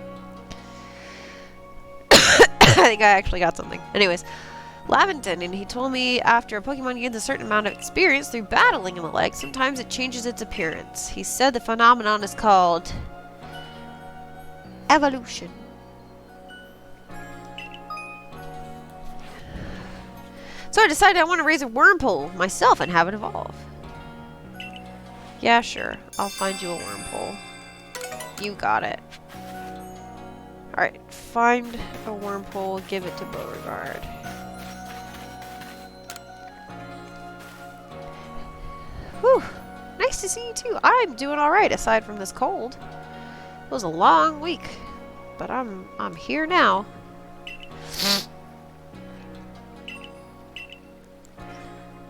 I think I actually got something. Anyways, Laventon, and he told me after a Pokemon gains a certain amount of experience through battling in the leg, sometimes it changes its appearance. He said the phenomenon is called evolution. So I decided I want to raise a Wormpole myself and have it evolve. Yeah, sure. I'll find you a Wormpole. You got it. Alright, find a Wormpole, give it to Beauregard. Whew. Nice to see you too. I'm doing alright aside from this cold. It was a long week, but I'm here now.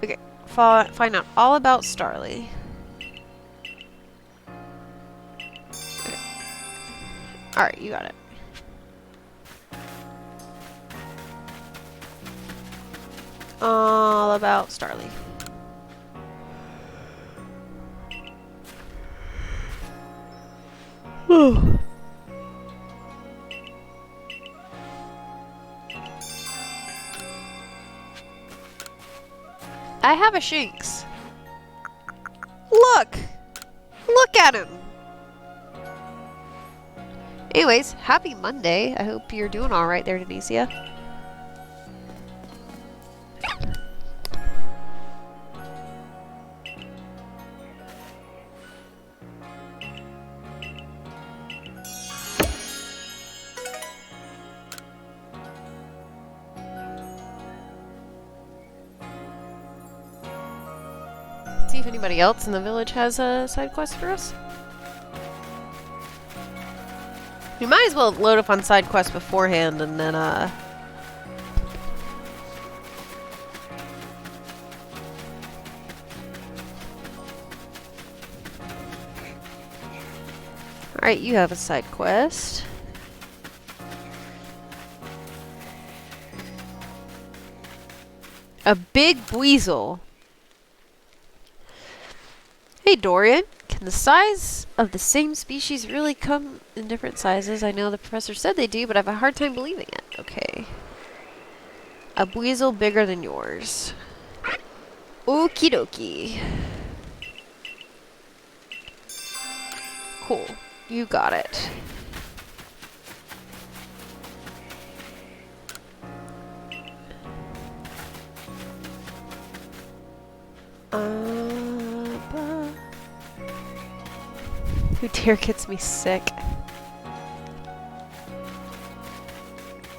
Okay, find out all about Starly. Alright, you got it. All about Starly. I have a Shinx. Look! Look at him! Anyways, happy Monday. I hope you're doing alright there, Denicia. See if anybody else in the village has a side quest for us. We might as well load up on side quests beforehand and then, Alright, you have a side quest. A big weasel. Hey, Dorian. Can the size of the same species really come in different sizes? I know the professor said they do, but I have a hard time believing it. Okay. A weasel bigger than yours. Okie dokie. Cool. You got it. Who dare gets me sick.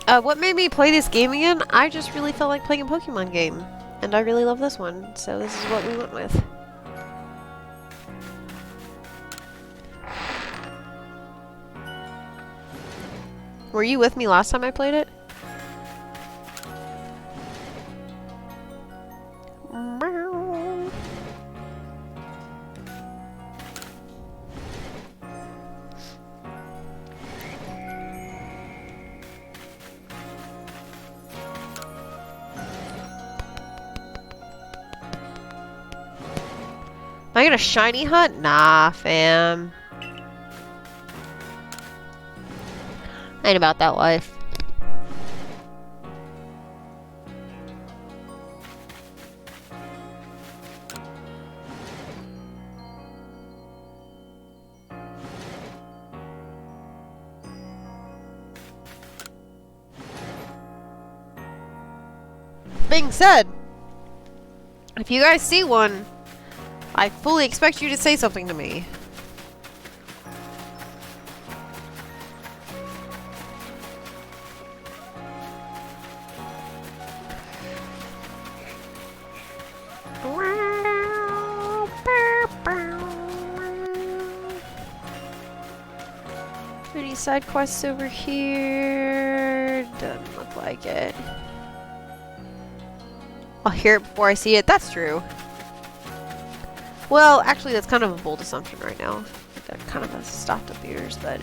What made me play this game again? I just really felt like playing a Pokemon game. And I really love this one, so this is what we went with. Were you with me last time I played it? Am I gonna shiny hunt? Nah, fam. Ain't about that life. Being said, if you guys see one, I fully expect you to say something to me. Any side quests over here? Doesn't look like it. I'll hear it before I see it. That's true. Well, actually, that's kind of a bold assumption right now. That kind of has stopped up ears, but...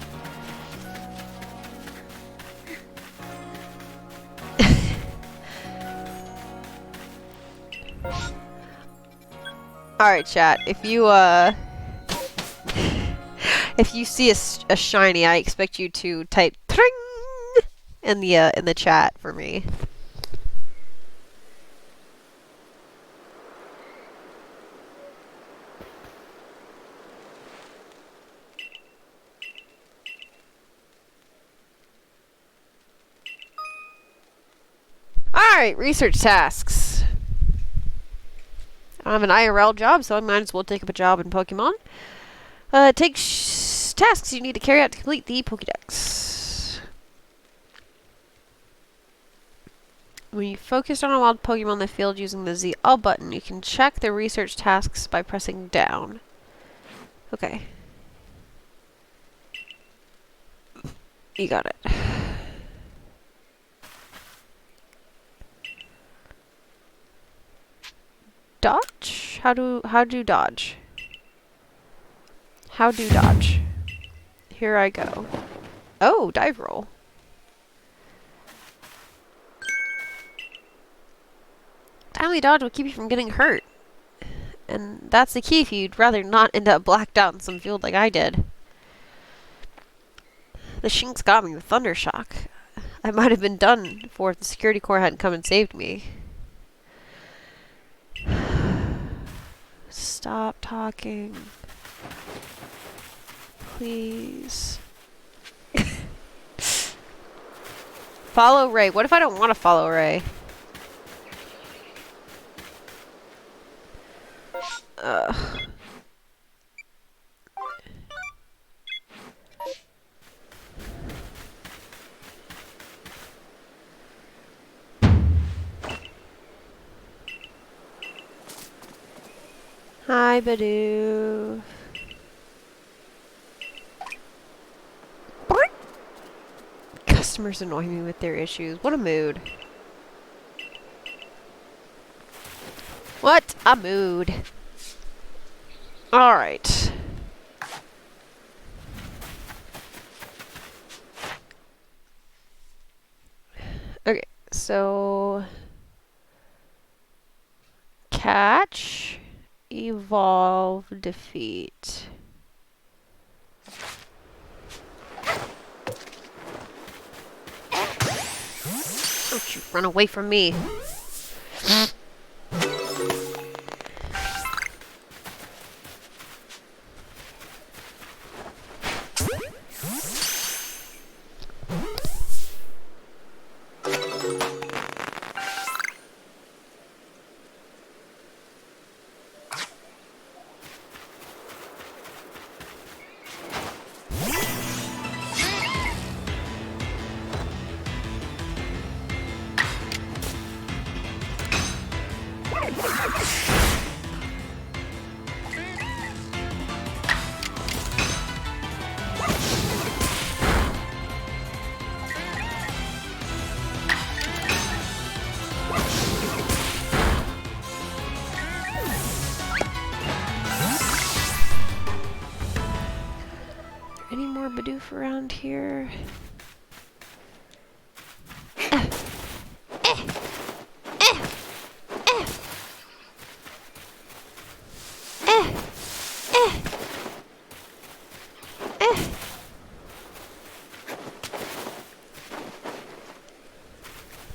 Alright, chat. If you see a shiny, I expect you to type "tring" in the chat for me. Alright, research tasks. I have an IRL job, so I might as well take up a job in Pokemon. Take tasks you need to carry out to complete the Pokédex. When you focus on a wild Pokemon in the field using the ZL button, you can check the research tasks by pressing down. Okay. You got it. Dodge? How do dodge? How do dodge? Here I go. Oh, dive roll. Timely dodge will keep you from getting hurt. And that's the key if you'd rather not end up blacked out in some field like I did. The Shinx got me with Thunder Shock. I might have been done for if the security corps hadn't come and saved me. Stop talking. Please. Follow Ray. What if I don't want to follow Ray? Hi, Badoo. Customers annoy me with their issues. What a mood. What a mood. Alright. Okay, so... Catch, evolve, defeat. Don't you run away from me. roof around here?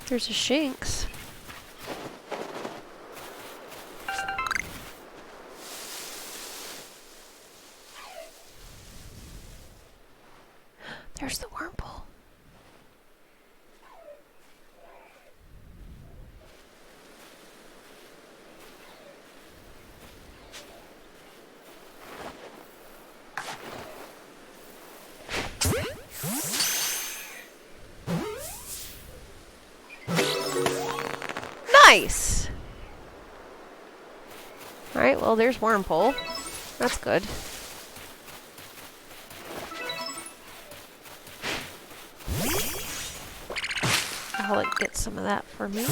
There's a Shinx. There's the wormhole. Nice! Alright, well, there's wormhole. That's good. I'll get some of that for me.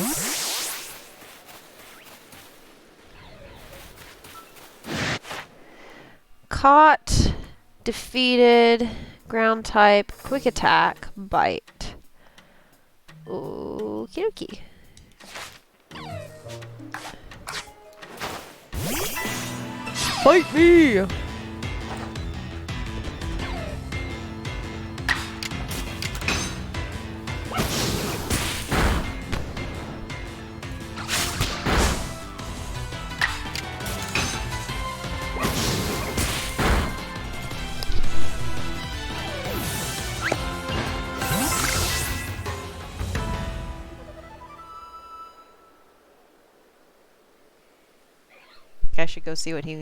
Caught, defeated, ground type, quick attack, bite. Okie dokie. Fight me! I should go see what he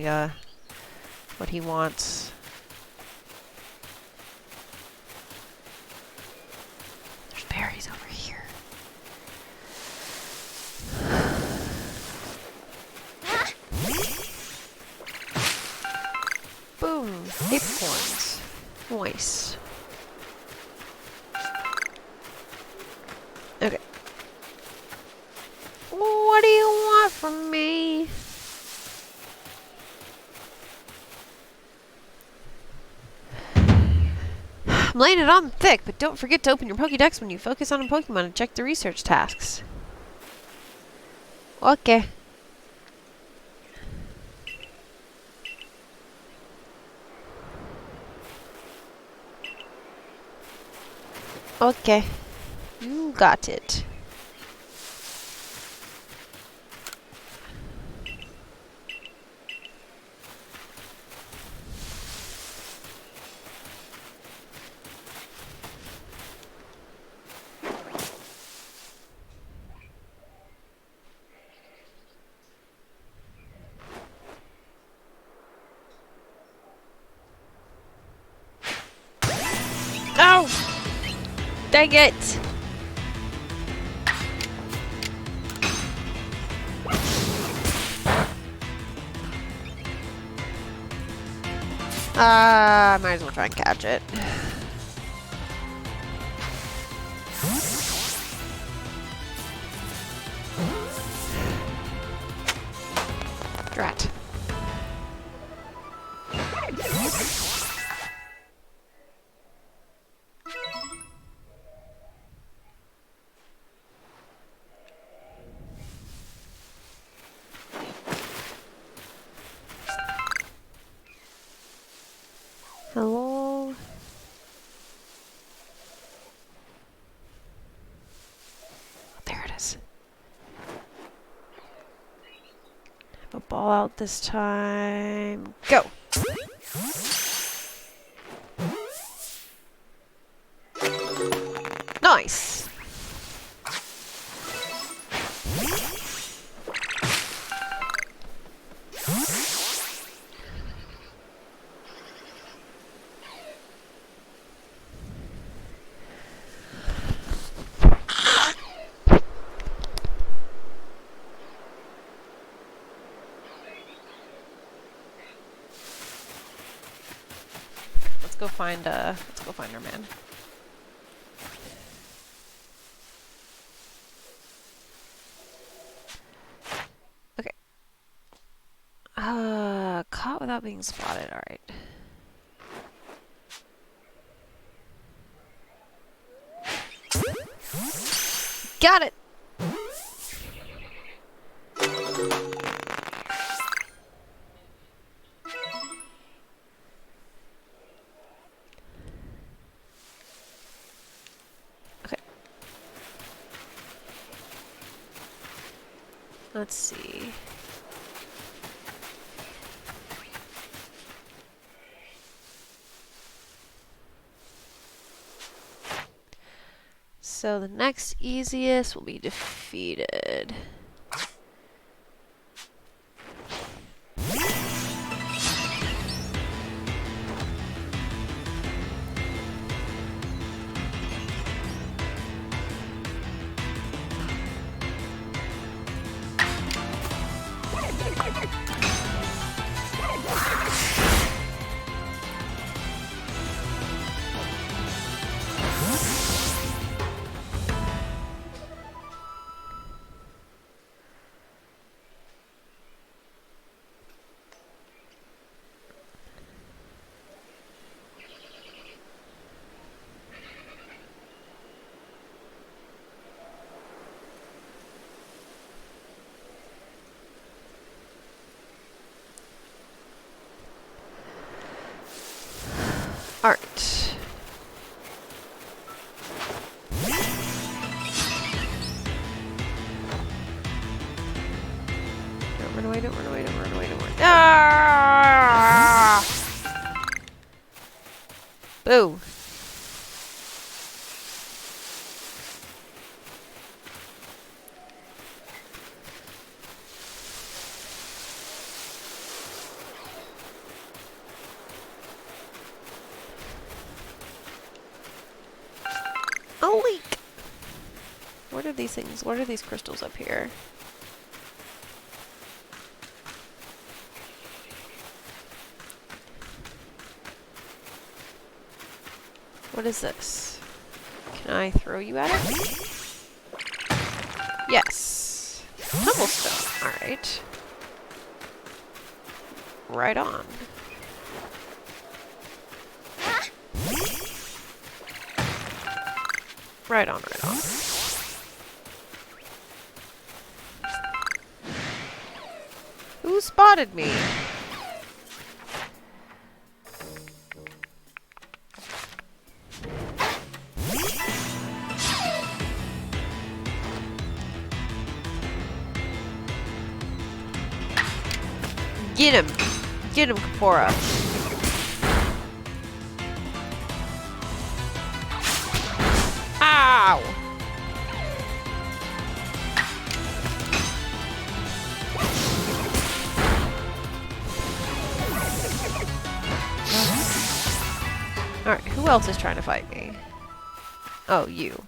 wants. There's berries over here. Boom! Acorns. Nice. Okay. What do you want from me? I'm laying it on thick, but don't forget to open your Pokédex when you focus on a Pokemon and check the research tasks. Okay. Okay. You got it. Oh! Dang it! I might as well try and catch it. Drat. Hello? There it is. Have a ball out this time. Go! Nice! Let's go find our man. Okay. Caught without being spotted, alright. Got it! Okay. Let's see. So the next easiest will be defeated. Alright. Don't run away, don't run away, don't run away, don't run away. Ah! Boo. A leak! What are these things? What are these crystals up here? What is this? Can I throw you at it? Yes. Tumblestone. Alright. Right on. Right on, right on. Who spotted me? Get him! Get him, Kapora! Ow! Alright, who else is trying to fight me? Oh, you.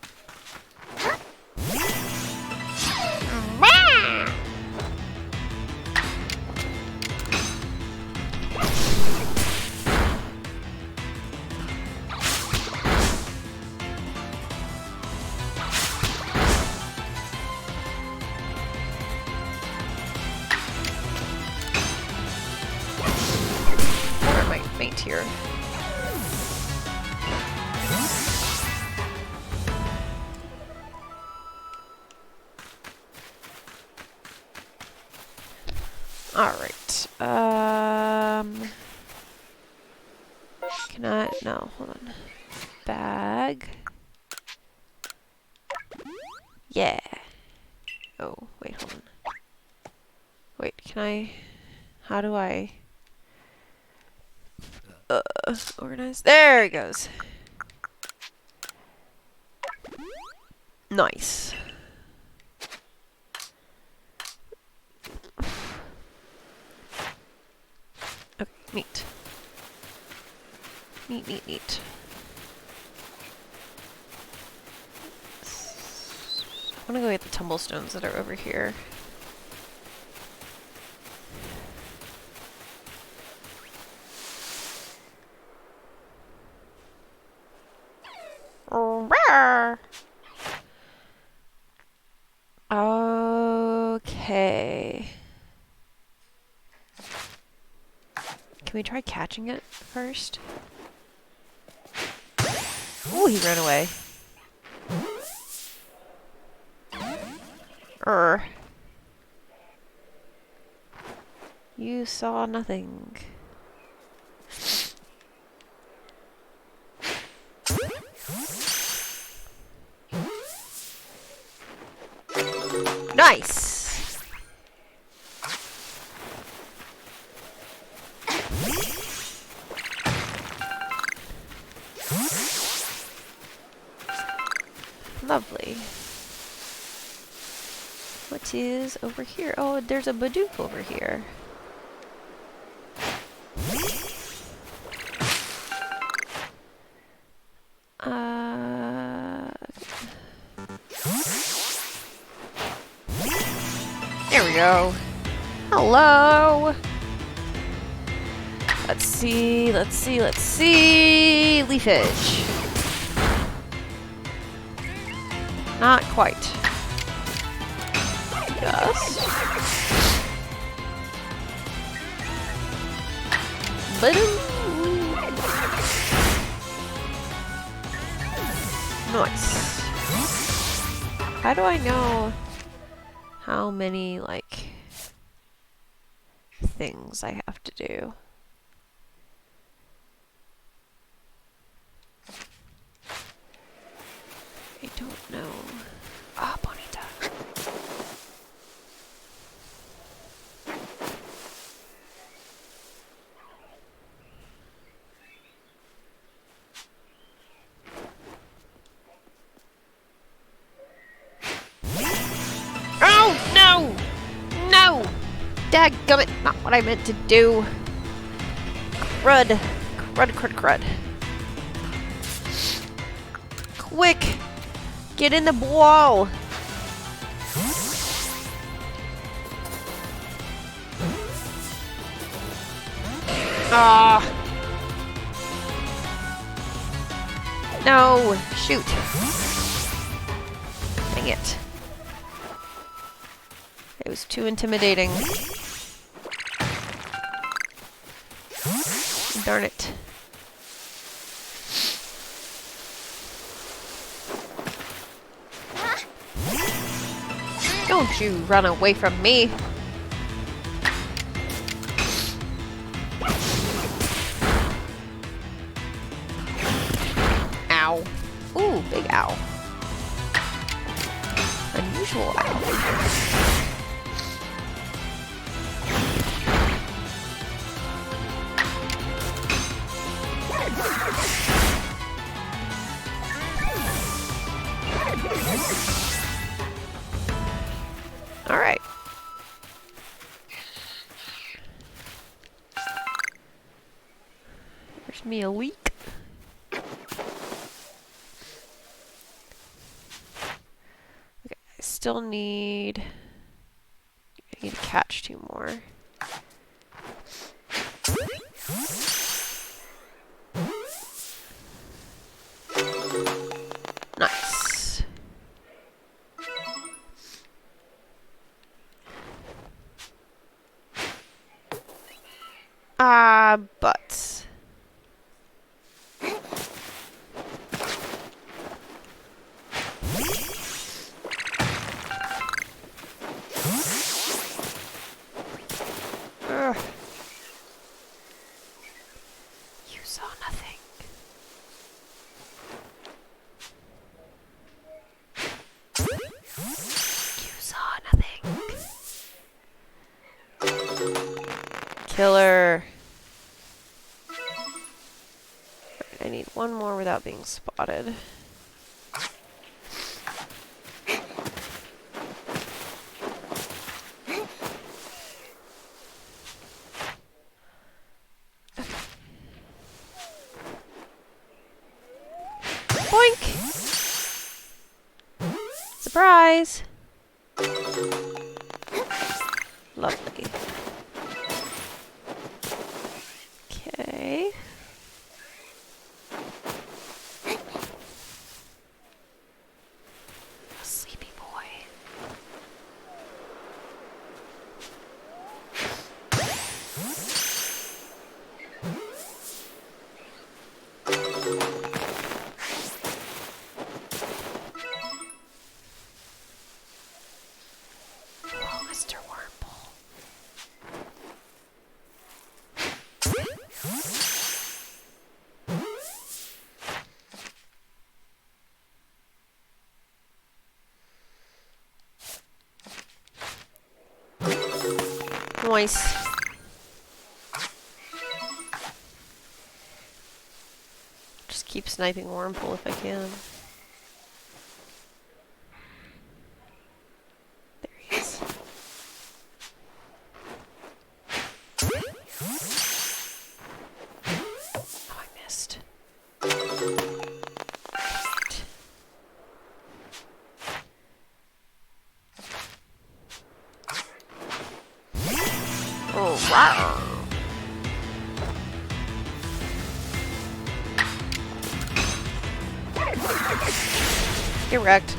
Where are my mates here? Alright, can I, no, hold on. Bag. Yeah. Oh, wait, hold on. Wait, can I, how do I, organize? There it goes. Nice. Okay, neat. Neat, neat, neat. I'm gonna go get the tumblestones that are over here. Okay. Can we try catching it first? Oh, he ran away. You saw nothing. Nice! Lovely. What is over here? Oh, there's a Bidoof over here. There we go. Hello! Let's see. Leafage. Not quite. Yes. Nice. How do I know how many, like, things I have to do? I don't know. Ah, Bonita. Oh, no! No! Dadgummit, not what I meant to do. Crud. Crud. Quick! Get in the ball! Ah! No! Shoot! Dang it. It was too intimidating. Darn it. Don't you run away from me! Ow. Ooh, big ow. Unusual ow. Alright. There's me a leak. Okay, I still need... I need to catch 2 more. Nice. But... Ugh. You saw nothing. You saw nothing. Killer. I need 1 more without being spotted. Boink! Surprise! Lovely. Okay. Sleepy boy. Nice. Just keep sniping Wormhole if I can. There he is. Oh, I missed. Oh, wow. Get wrecked.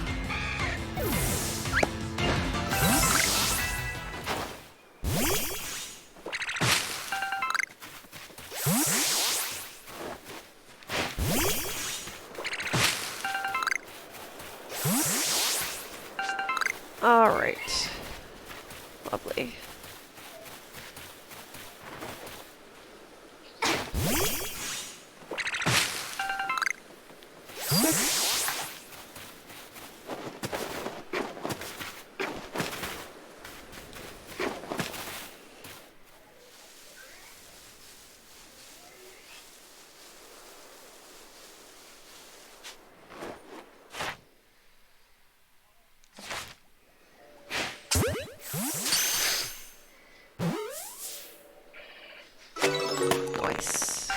All right. Lovely. Nice.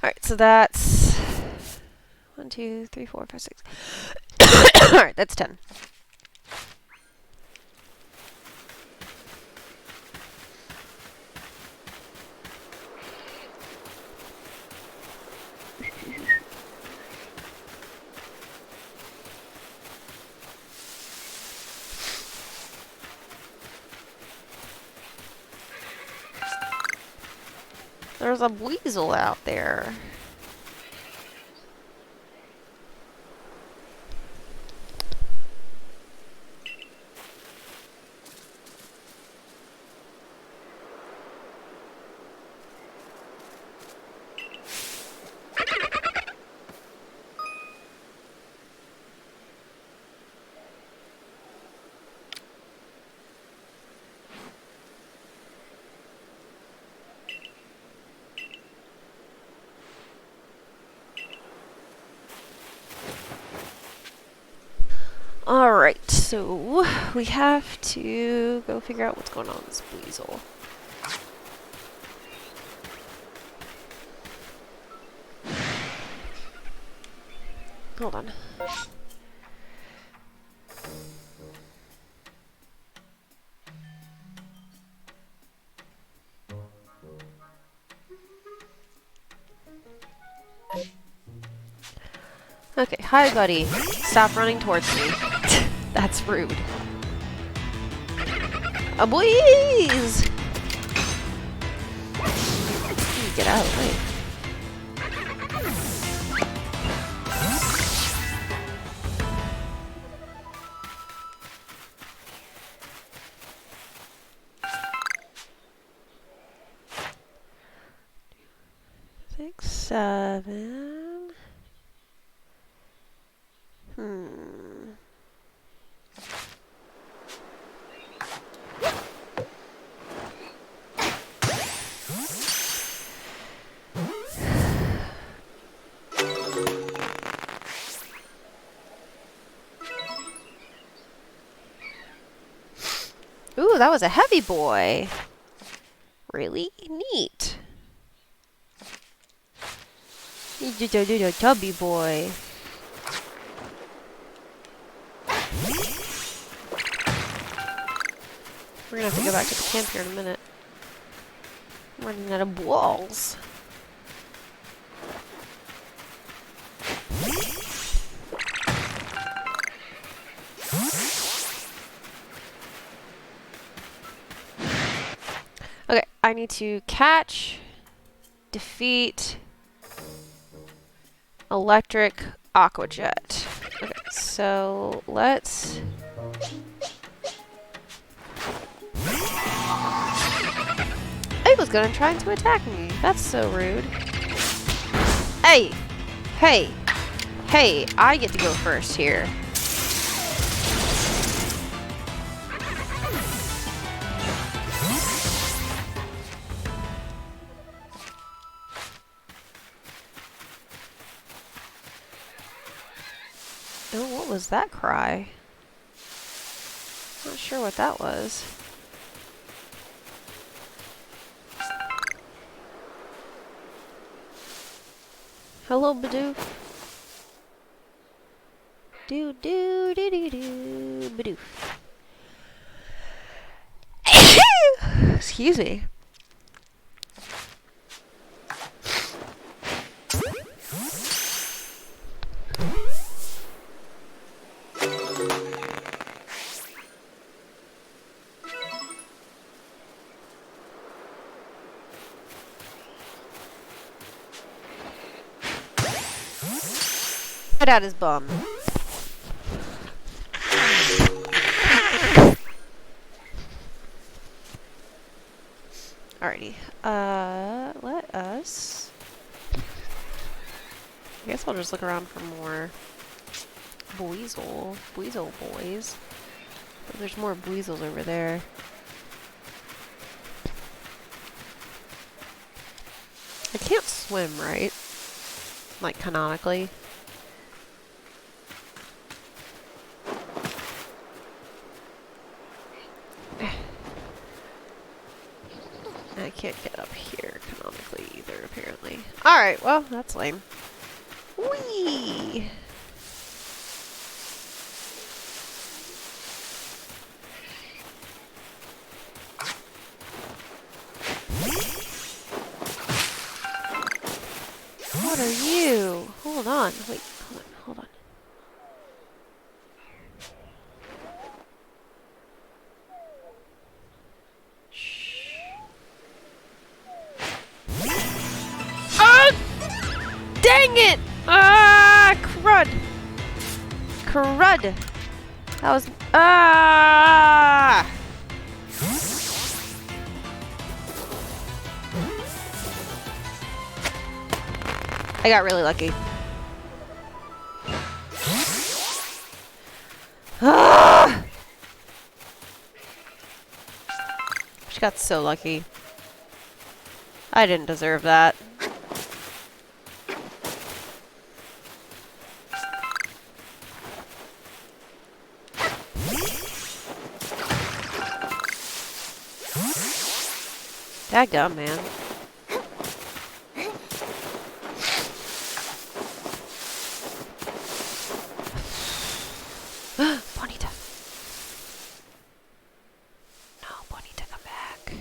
Alright, so that's 1, 2, 3, 4, 5, 6. Alright, that's 10. There's a weasel out there. Alright, so we have to go figure out what's going on with this weasel. Hold on. Okay, hi buddy. Stop running towards me. That's rude. A boys! Get out of the way. Six, 7. Ooh, that was a heavy boy. Really neat. He's just a little chubby boy. We're gonna have to go back to the camp here in a minute. I'm running out of walls. Okay, I need to catch, defeat, electric, aqua jet. Okay, so let's... He was gonna try to attack me. That's so rude. Hey! Hey! Hey, I get to go first here. was that cry? Not sure what that was. Hello, Bidoof. Do do do do do Bidoof. Excuse me. Cut out his bum. Alrighty. Let us... I guess I'll just look around for more Buizel boys. But there's more Buizels over there. I can't swim, right? Like, canonically. I can't get up here canonically either, apparently. Alright, well, that's lame. Whee! What are you? Hold on. Wait, hold on. Shh. Ah! Dang it! Ah! Crud! Crud! That was... Ah! I got really lucky. Ah! She got so lucky. I didn't deserve that. Dadgum, man. Bonita. No, Bonita, come back.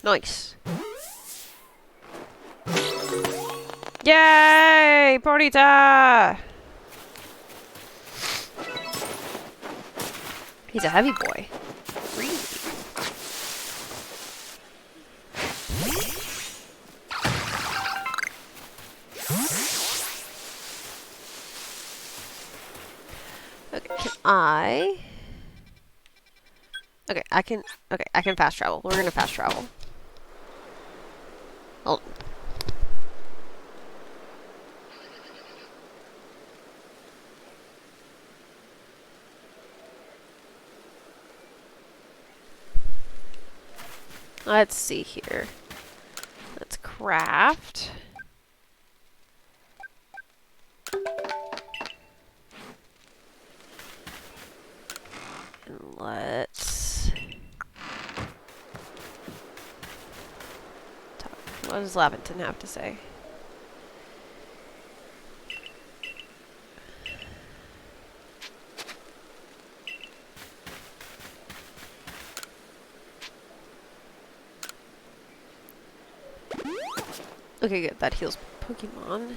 Nice. Yay! Bonita! He's a heavy boy. Really? Okay, can I... Okay, I can fast travel. We're gonna fast travel. Hold on. Let's see here. Let's craft. And let's... What does Laventon have to say? Okay, good. That heals Pokemon.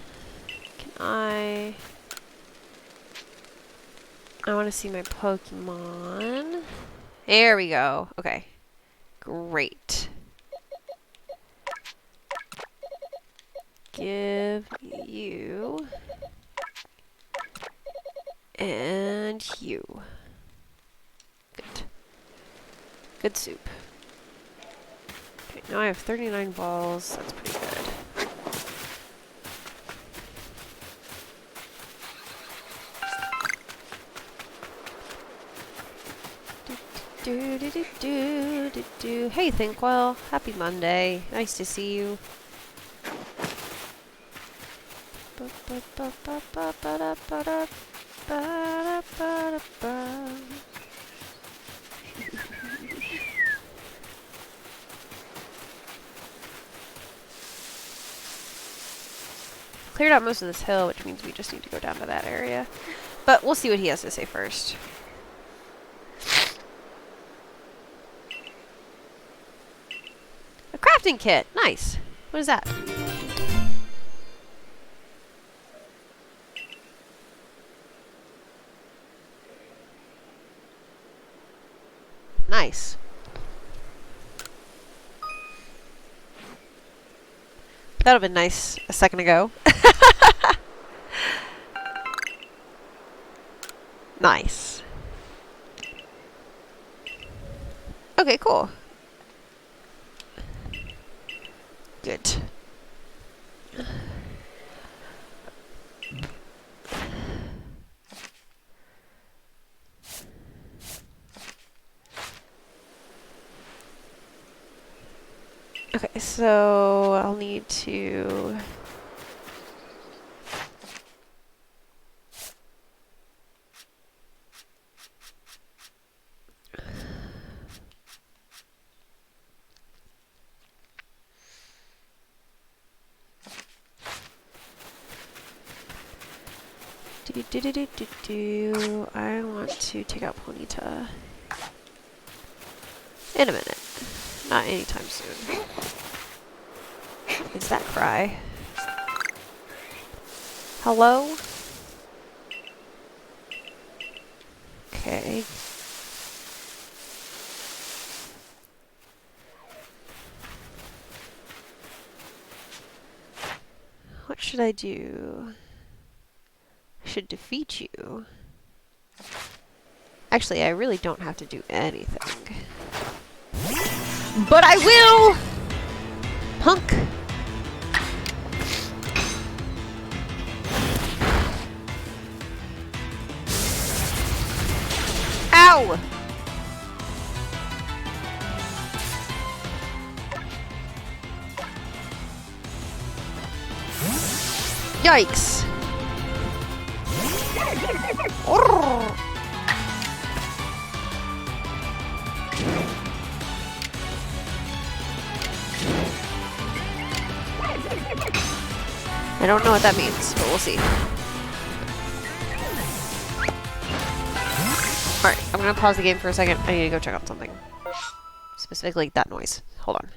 Can I want to see my Pokemon. There we go. Okay. Great. Give you and you. Good. Good soup. Okay, now I have 39 balls. That's pretty good. Hey, Thinkwell. Happy Monday. Nice to see you. Cleared out most of this hill, which means we just need to go down to that area. But we'll see what he has to say first. A crafting kit! Nice! What is that? Nice. That would have been nice a second ago. Nice. Okay, cool. Good. Okay, so I'll need to... I want to take out Ponyta in a minute. Not anytime soon. Is that cry? Hello? Okay. What should I do? I should defeat you. Actually, I really don't have to do anything. But I will! Punk! Ow! Yikes! I don't know what that means, but we'll see. Alright, I'm gonna pause the game for a second. I need to go check out something. Specifically that noise. Hold on.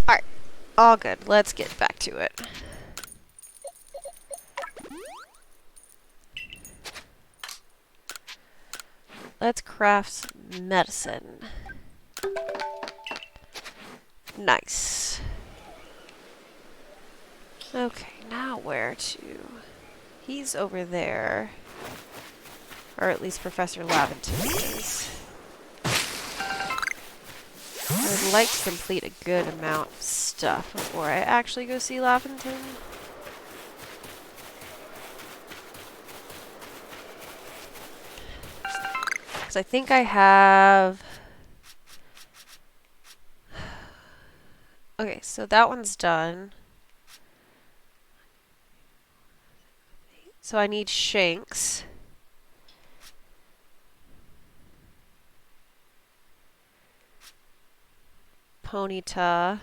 Alright, all good. Let's get back to it. Let's craft some medicine. Nice. Okay, now where to? He's over there. Or at least Professor Lavington is. I'd like to complete a good amount of stuff before I actually go see Laventon. Because I think I have... Okay, so that one's done. So I need Shanks. Ponyta.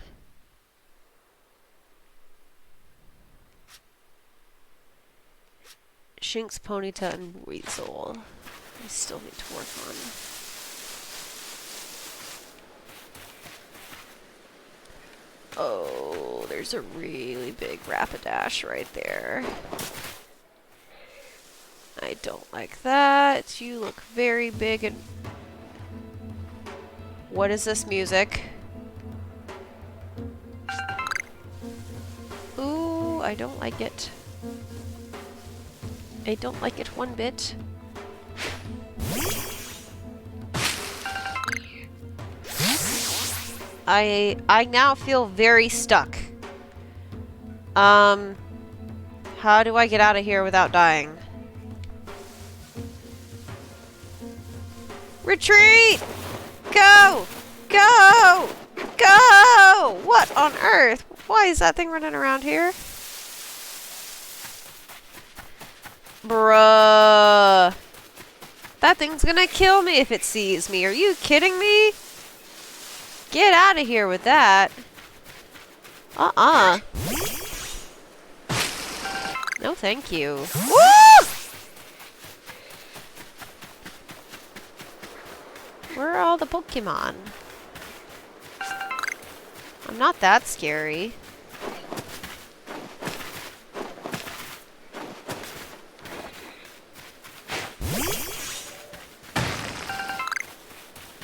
Shanks, Ponyta, and Weasel. I still need to work on. Oh, there's a really big Rapidash right there. I don't like that. You look very big and... What is this music? Ooh, I don't like it. I don't like it one bit. I now feel very stuck. How do I get out of here without dying? Retreat! Go! Go! Go! What on earth? Why is that thing running around here? Bruh. That thing's gonna kill me if it sees me. Are you kidding me? Get out of here with that. No, thank you. Woo! Where are all the Pokemon? I'm not that scary.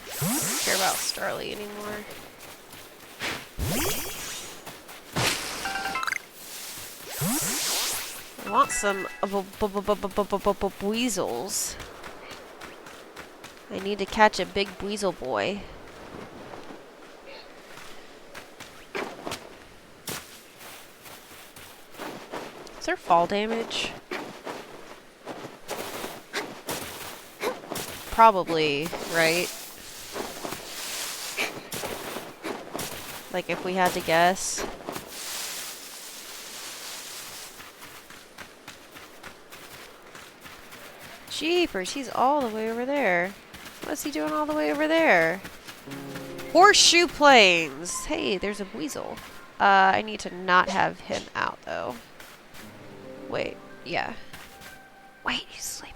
I don't care about Starly anymore. I want some weasels. I need to catch a big weasel boy. Is there fall damage? Probably, right? Like if we had to guess. Jeepers, he's all the way over there. What's he doing all the way over there? Horseshoe Plains! Hey, there's a weasel. I need to not have him out, though. Wait, yeah. Wait, he's sleeping.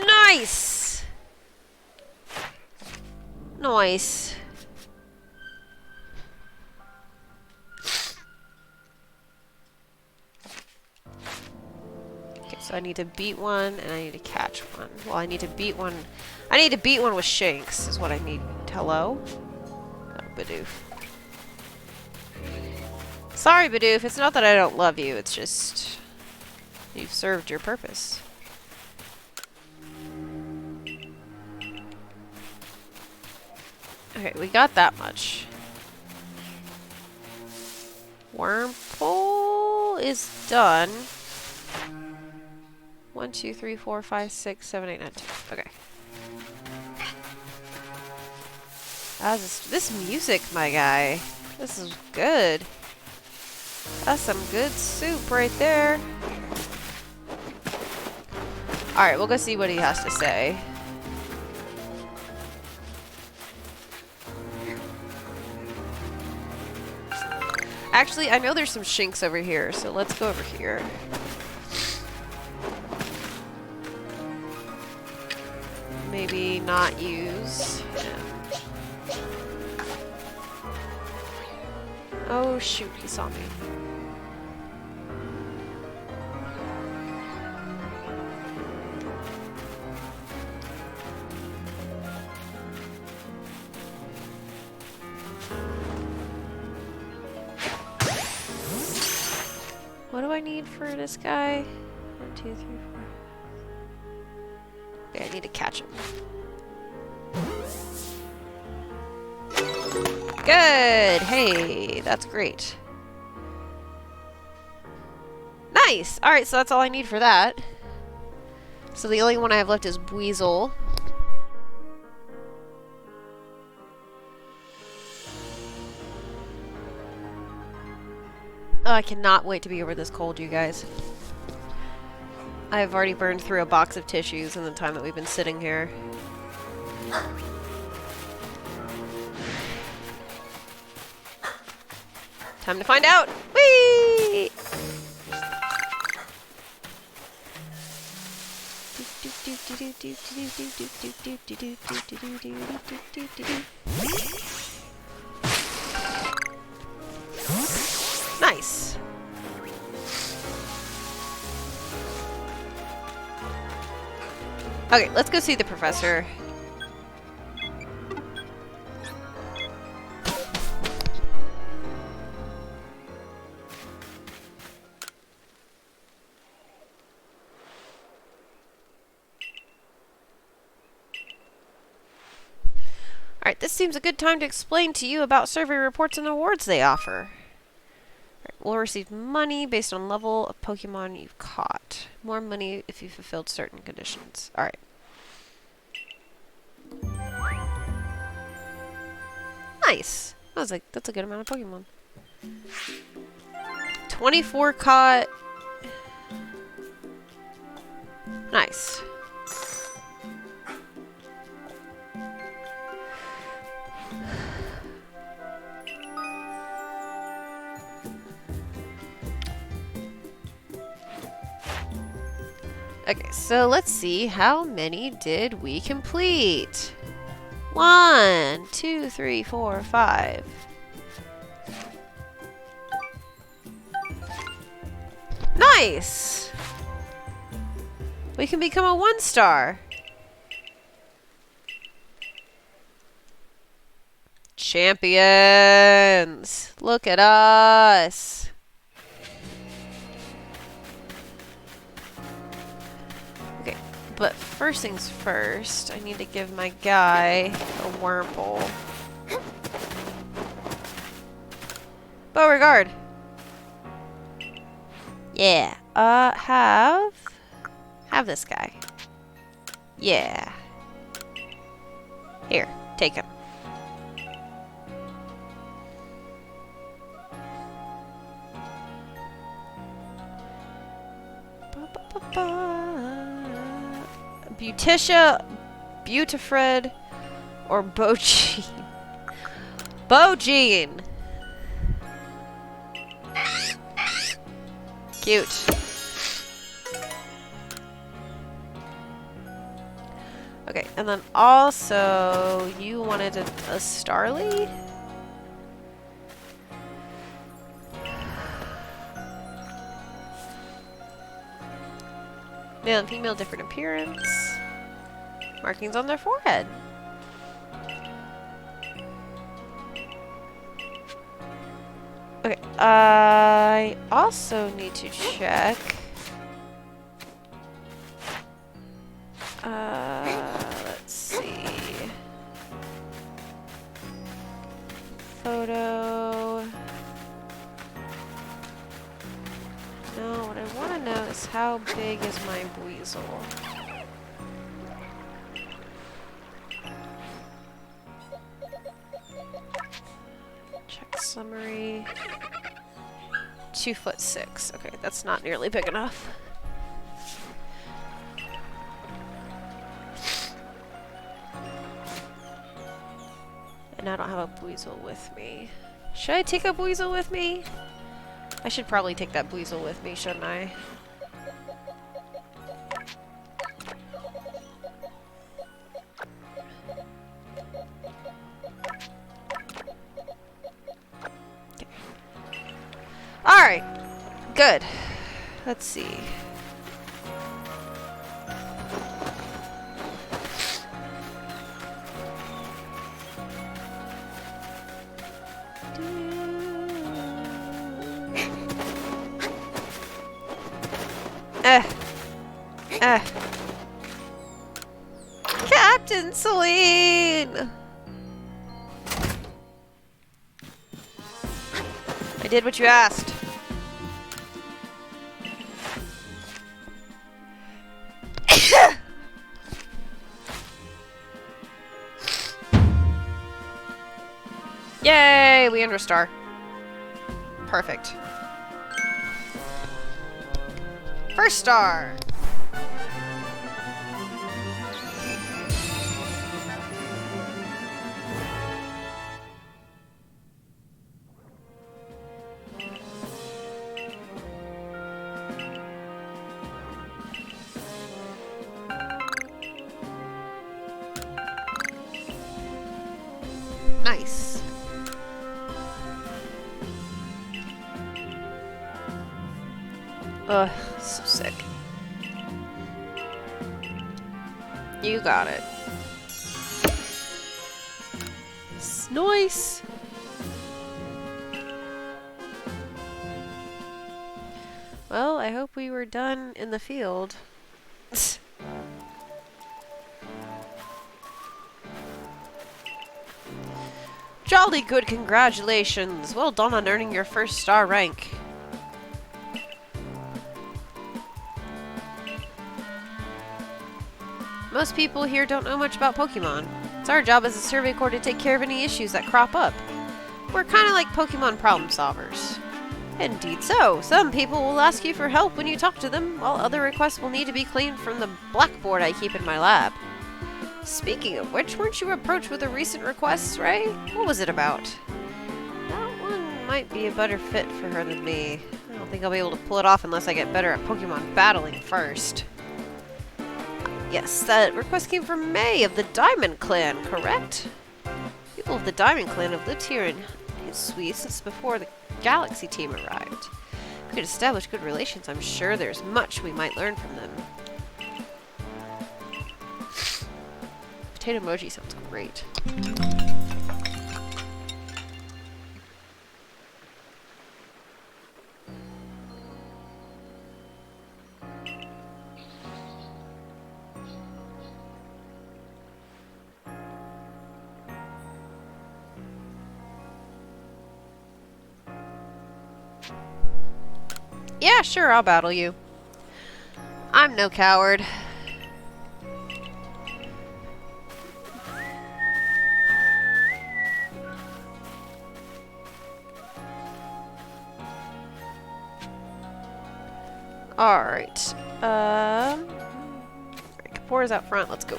Nice! Nice. Okay, so I need to beat one and I need to catch one. Well, I need to beat one. I need to beat one with Shanks is what I need. Hello? Oh, Bidoof. Sorry, Bidoof. It's not that I don't love you. It's just you've served your purpose. Okay, we got that much. Wormhole is done. 1, 2, 3, 4, 5, 6, 7, 8, 9, 10. Okay. This music, my guy. This is good. That's some good soup right there. Alright, we'll go see what he has to say. Actually, I know there's some Shanks over here, so let's go over here. Maybe not use him. Oh shoot, he saw me. What do I need for this guy? 1, 2, 3, 4. Okay, I need to catch him. Good! Hey, that's great. Nice! Alright, so that's all I need for that. So the only one I have left is Weasel. Oh, I cannot wait to be over this cold, you guys. I've already burned through a box of tissues in the time that we've been sitting here. Time to find out! Whee! Nice! Okay, let's go see the professor. Alright, this seems a good time to explain to you about survey reports and awards they offer. We'll receive money based on level of Pokemon you've caught. More money if you fulfilled certain conditions. Alright. Nice! I was like, that's a good amount of Pokemon. 24 caught. Nice. Okay, so let's see, how many did we complete? 1, 2, 3, 4, 5. Nice! We can become a 1-star. Champions! Look at us! Okay, but first things first, I need to give my guy a Wurmple. Beauregard! Yeah, have this guy. Yeah. Here, take him. Beauticia, Beautifred, or Bogene. Bogene! Cute. Okay, and then also, you wanted a Starly? Male and female, different appearance. Markings on their forehead. Okay, I also need to check. Let's see. Photo. No, what I want to know is how big is my Weasel? Check summary. 2'6". Okay, that's not nearly big enough. And I don't have a Weasel with me. Should I take a Weasel with me? I should probably take that Weasel with me, shouldn't I? Okay. Alright. Good. Let's see. Eh. Captain Celine! I did what you asked. Yay! We earned a star. Perfect. First star! Nice. Ugh, so sick. You got it. Nice. Well, I hope we were done in the field. Jolly good, congratulations! Well done on earning your first star rank. Most people here don't know much about Pokemon. It's our job as a Survey Corps to take care of any issues that crop up. We're kind of like Pokemon problem solvers. Indeed so. Some people will ask you for help when you talk to them, while other requests will need to be cleaned from the blackboard I keep in my lab. Speaking of which, weren't you approached with a recent request, Ray? What was it about? That one might be a better fit for her than me. I don't think I'll be able to pull it off unless I get better at Pokemon battling first. Yes, that request came from May of the Diamond Clan, correct? People of the Diamond Clan have lived here in Hisui since before the Galaxy team arrived. If we could establish good relations, I'm sure there's much we might learn from them. Potato emoji sounds great. Yeah, sure, I'll battle you. I'm no coward. Alright. Kapoor's out front, let's go.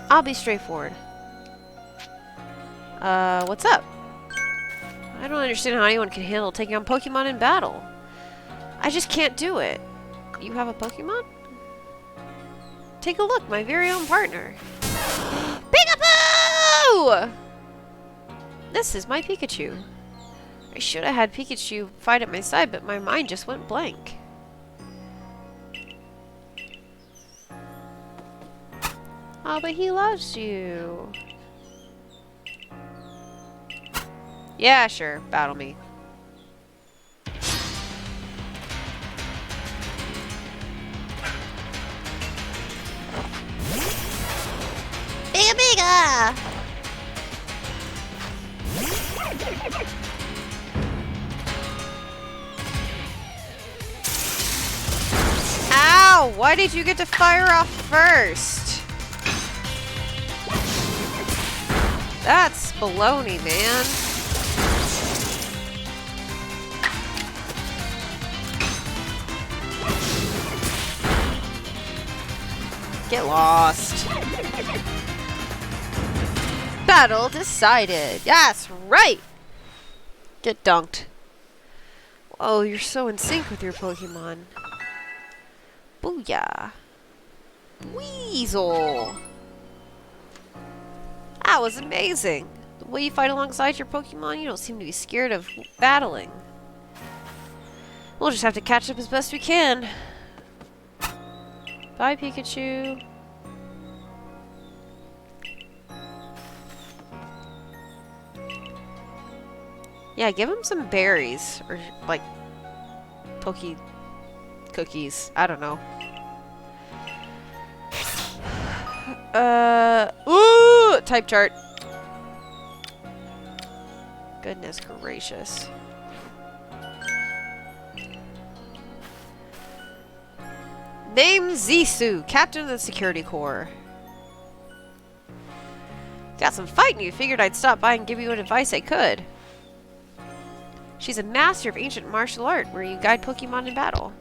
I'll be straightforward. What's up? I don't understand how anyone can handle taking on Pokemon in battle. I just can't do it. You have a Pokemon? Take a look, my very own partner. Peekaboo! This is my Pikachu. I should have had Pikachu fight at my side, but my mind just went blank. Oh, but he loves you. Yeah, sure. Battle me. Biga biga! Ow! Why did you get to fire off first? That's baloney, man. Get lost. Battle decided. Yes, right. Get dunked. Whoa, you're so in sync with your Pokemon. Booyah. Weasel. That was amazing. The way you fight alongside your Pokemon, you don't seem to be scared of battling. We'll just have to catch up as best we can. Bye, Pikachu. Yeah, give him some berries. Or, like, cookies. I don't know. Ooh! Type chart. Goodness gracious. Name Zissou, Captain of the Security Corps. Got some fighting you. Figured I'd stop by and give you what advice I could. She's a master of ancient martial art where you guide Pokemon in battle.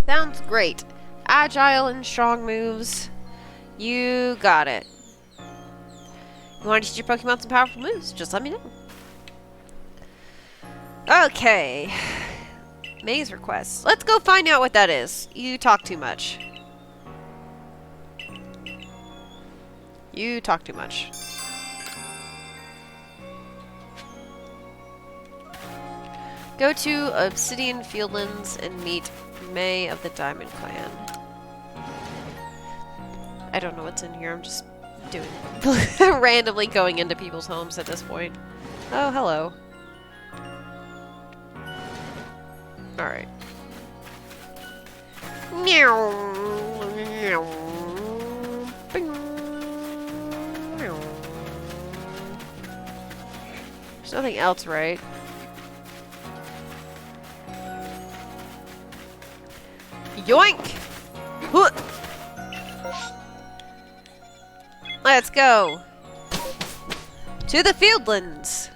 Sounds great. Agile and strong moves. You got it. You want to teach your Pokemon some powerful moves? Just let me know. Okay. Maze request. Let's go find out what that is. You talk too much. You talk too much. Go to Obsidian Fieldlands and meet May of the Diamond Clan. I don't know what's in here. I'm just doing randomly going into people's homes at this point. Oh, hello. Alright. Meow. There's nothing else, right? Yoink! Huh. Let's go to the Fieldlands.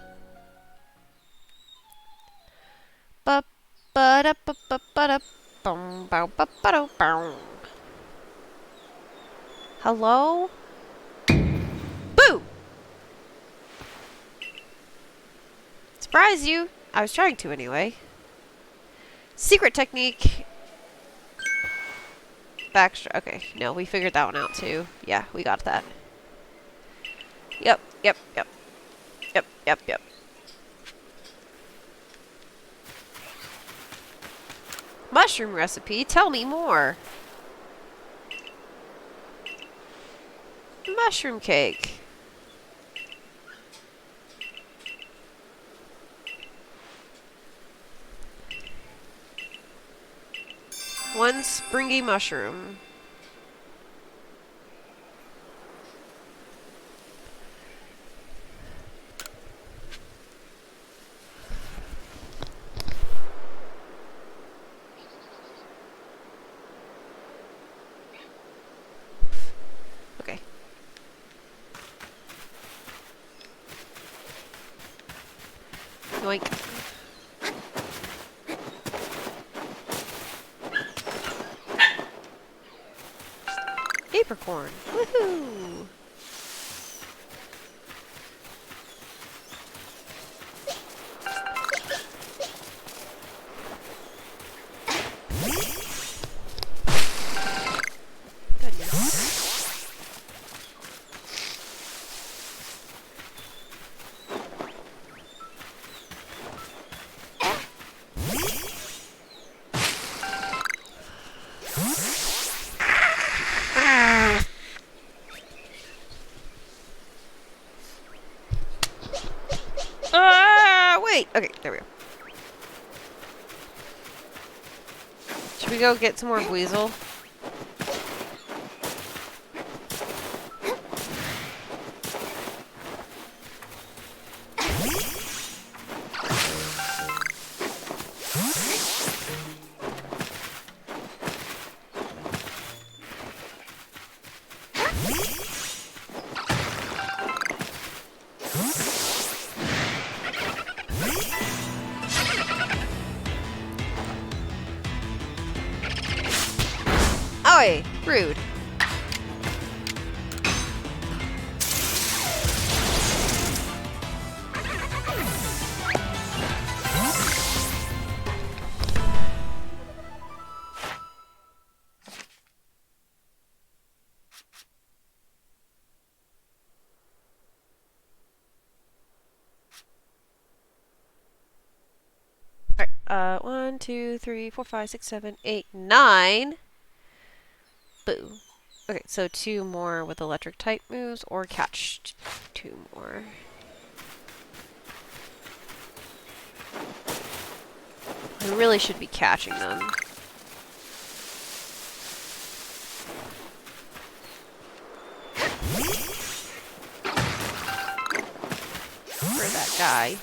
Hello? Boo! Surprise you. I was trying to anyway. Secret technique. Backstroke. Okay, no, we figured that one out too. Yeah, we got that. Yep. Mushroom recipe? Tell me more. Mushroom cake. One springy mushroom. Okay. Yoink. Apricorn. Woohoo! Wait! Okay, there we go. Should we go get some more Weasel? Oi! Rude. Alright, 1, 2, 3, 4, 5, 6, 7, 8, 9. Boo. Okay, so 2 more with electric type moves, or catch 2 more. I really should be catching them. For that guy.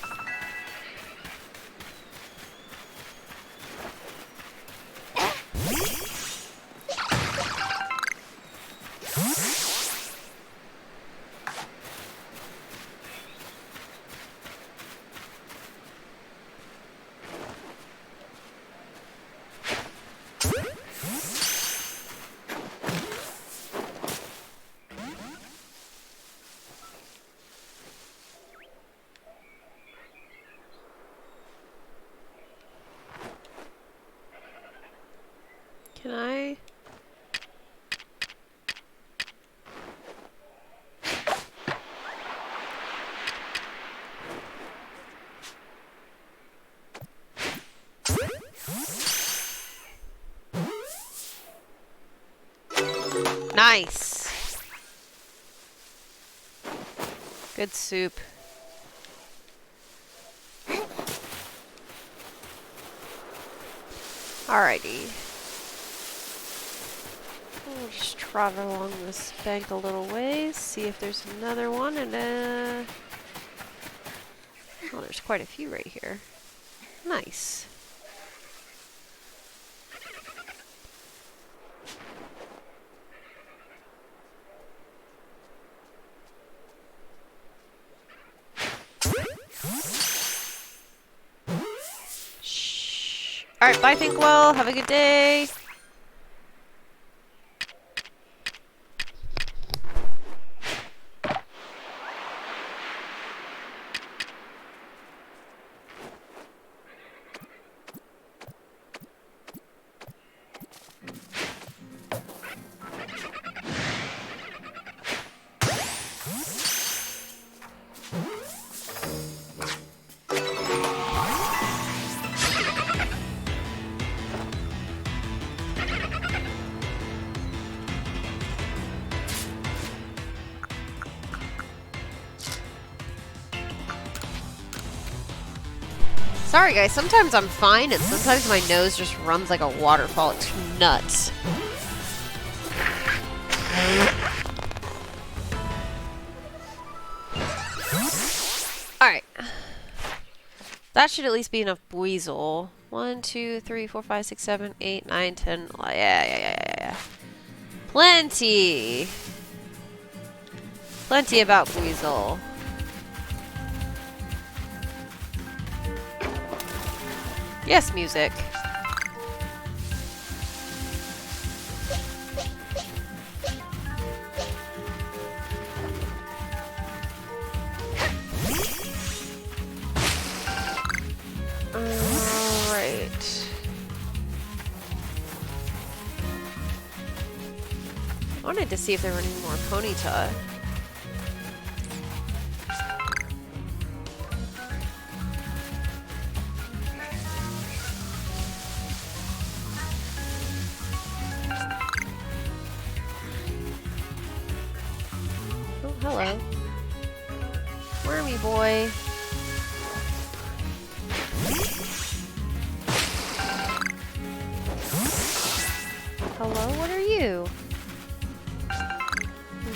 Can I? Nice. Good soup. Alrighty. We'll just trot along this bank a little ways, see if there's another one, and oh, there's quite a few right here. Nice. Shh. Alright, bye, Thinkwell. Have a good day. Sorry guys, sometimes I'm fine and sometimes my nose just runs like a waterfall. It's nuts. Alright. That should at least be enough Weasel. 1, 2, 3, 4, 5, 6, 7, 8, 9, 10. Yeah. Plenty. Plenty about Weasel. Yes, music. Alright. I wanted to see if there were any more Ponyta. Hello. Wormy boy. Hello, what are you?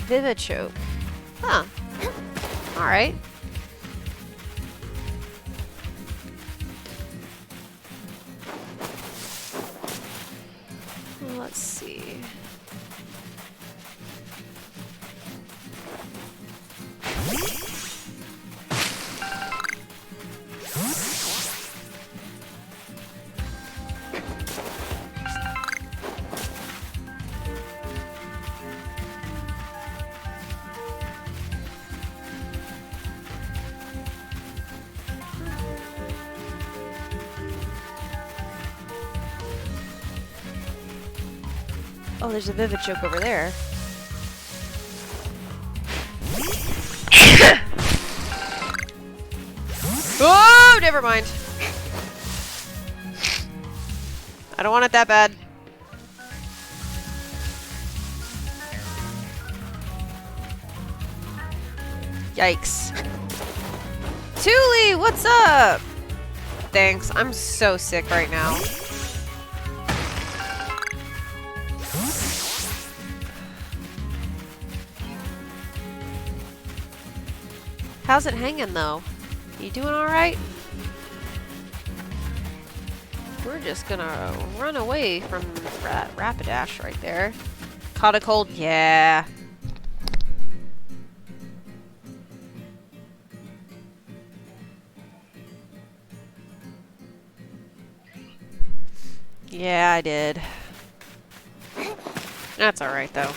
Vivichoke. Huh. Alright. Let's see. Oh, there's a Vivichoke over there. Oh, never mind. I don't want it that bad. Yikes. Thule, what's up? Thanks. I'm so sick right now. How's it hanging though? You doing alright? We're just gonna run away from Rapidash right there. Caught a cold? Yeah. Yeah, I did. That's alright though.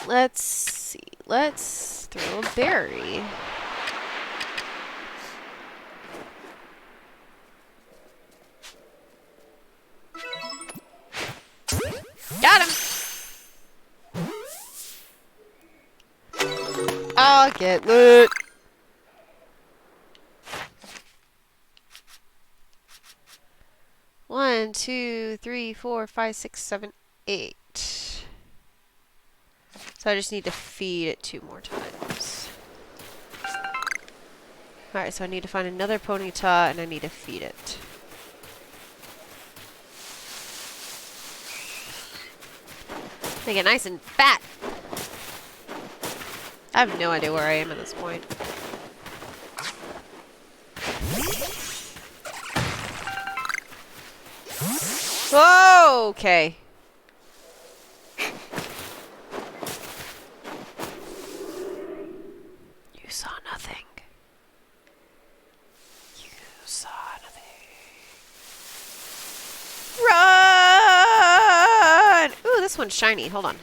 Let's see. Let's throw a berry. Got him! I'll get lit. One, two, three, four, five, six, seven, 8. So I just need to feed it 2 more times. Alright, so I need to find another Ponyta and I need to feed it. Make it nice and fat! I have no idea where I am at this point. Whoa! Okay. You saw nothing. You saw nothing. Run! Ooh, this one's shiny. Hold on.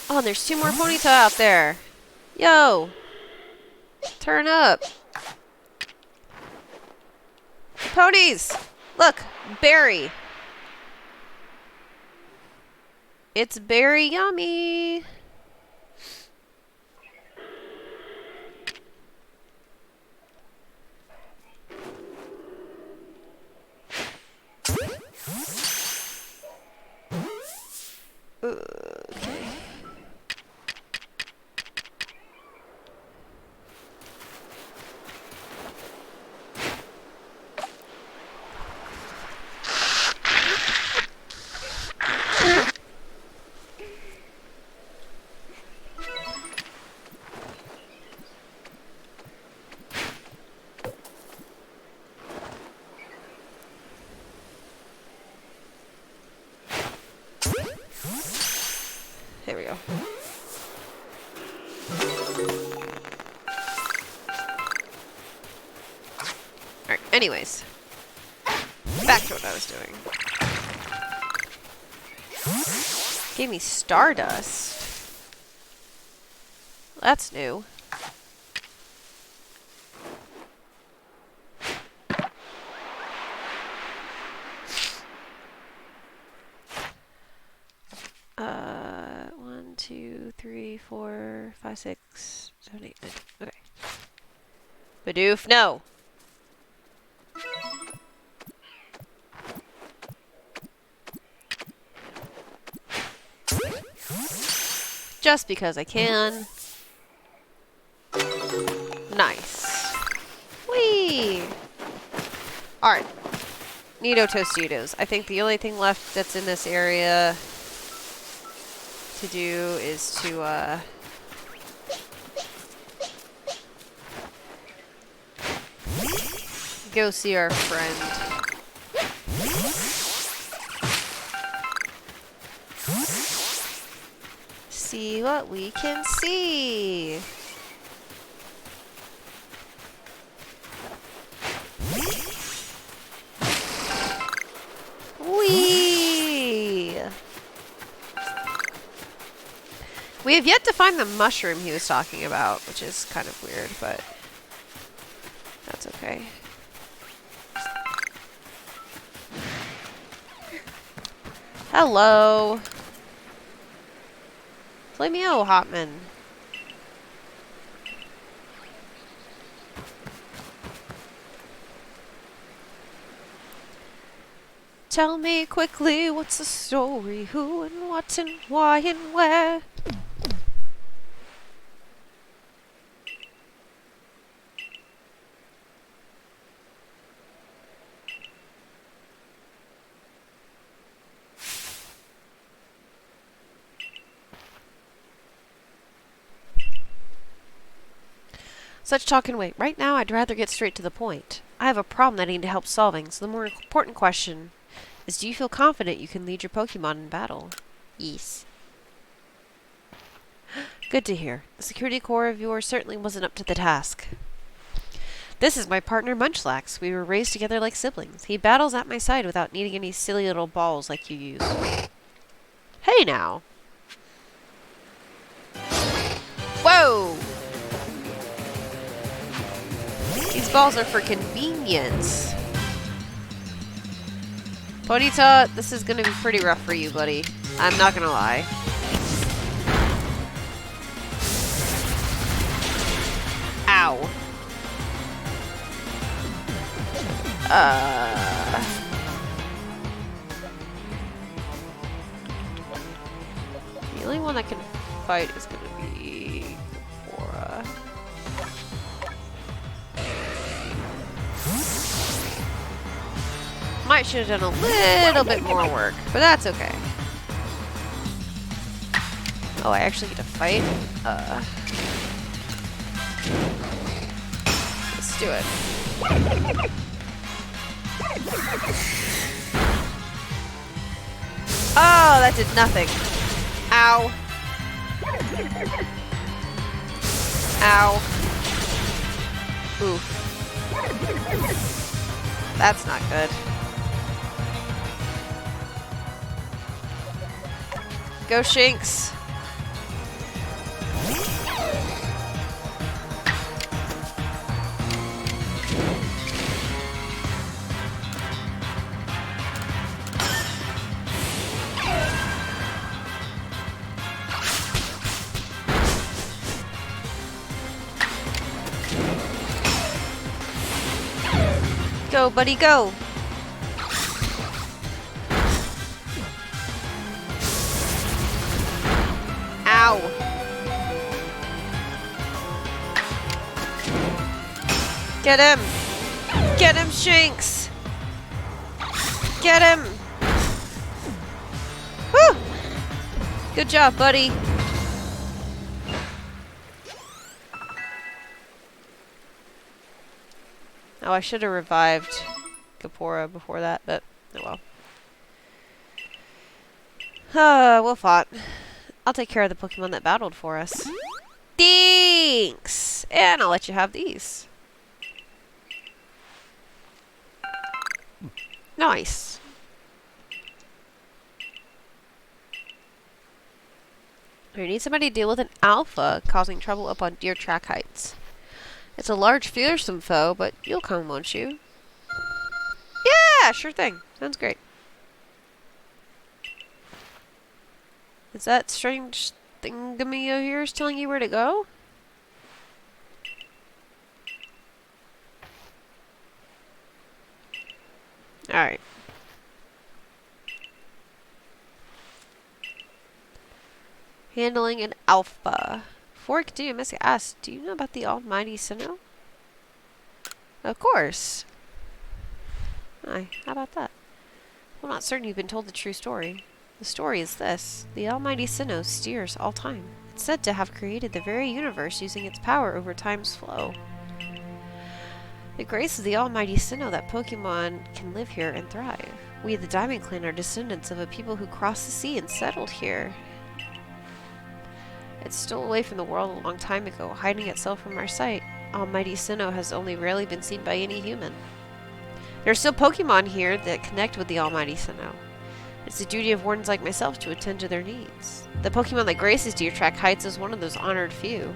Oh, and there's 2 more Ponyta out there. Yo! Turn up. Ponies! Look! Berry! It's berry yummy! Okay. There we go. Alright, anyways. Back to what I was doing. Gave me Stardust. That's new. One, two, three, 4, 5, 6, 7, 8, 9. Okay. Bidoof, no! Just because I can. Nice. Whee! Alright. Neato Tostitos. I think the only thing left that's in this area to do is to, go see our friend. See what we can see. Whee! We have yet to find the mushroom he was talking about, which is kind of weird, but that's okay. Hello. Flameo Hotman. Tell me quickly, what's the story? Who and what and why and where? Such talk and wait. Right now, I'd rather get straight to the point. I have a problem that I need help solving, so the more important question is, do you feel confident you can lead your Pokemon in battle? Yes. Good to hear. The security core of yours certainly wasn't up to the task. This is my partner Munchlax. We were raised together like siblings. He battles at my side without needing any silly little balls like you use. Hey now! Whoa! These balls are for convenience. Ponyta, this is gonna be pretty rough for you, buddy. I'm not gonna lie. Ow. The only one that can fight is gonna be Cora. Might should have done a little bit more work, but that's okay. Oh, I actually get to fight? Let's do it. Oh, that did nothing. Ow. Ow. Ooh. That's not good. Go, Shinx. Go, buddy, go! Ow! Get him! Get him, Shinx! Get him! Woo! Good job, buddy. Oh, I should have revived Gapora before that, but oh well. We'll fought. I'll take care of the Pokemon that battled for us. Thanks! And I'll let you have these. Nice. I need somebody to deal with an alpha causing trouble up on Deer Track Heights. It's a large, fearsome foe, but you'll come, won't you? Yeah, sure thing. Sounds great. Is that strange thingamy of yours telling you where to go? Alright. Handling an alpha. Before I continue, I must ask, do you know about the almighty Sinnoh? Of course. Aye, how about that? I'm not certain you've been told the true story. The story is this. The almighty Sinnoh steers all time. It's said to have created the very universe using its power over time's flow. The grace of the almighty Sinnoh that Pokemon can live here and thrive. We, the Diamond Clan, are descendants of a people who crossed the sea and settled here. It stole away from the world a long time ago, hiding itself from our sight. Almighty Sinnoh has only rarely been seen by any human. There are still Pokemon here that connect with the almighty Sinnoh. It's the duty of wardens like myself to attend to their needs. The Pokemon that graces Deer Track Heights is one of those honored few.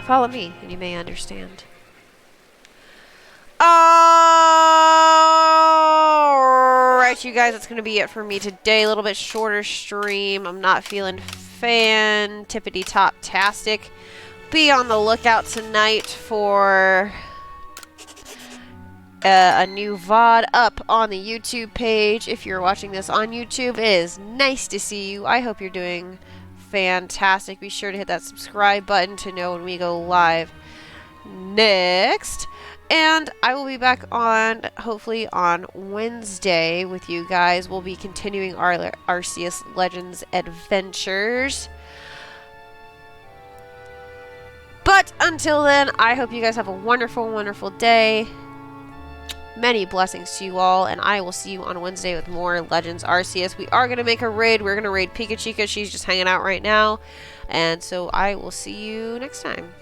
Follow me, and you may understand. Alright Alright, you guys, that's going to be it for me today. A little bit shorter stream. I'm not feeling tippity-top-tastic. Be on the lookout tonight for a new VOD up on the YouTube page. If you're watching this on YouTube, it is nice to see you. I hope you're doing fantastic. Be sure to hit that subscribe button to know when we go live next. And I will be back on, hopefully, on Wednesday with you guys. We'll be continuing our Arceus Legends adventures. But until then, I hope you guys have a wonderful, wonderful day. Many blessings to you all, and I will see you on Wednesday with more Legends Arceus. We are going to make a raid. We're going to raid Pikachu. She's just hanging out right now. And so I will see you next time.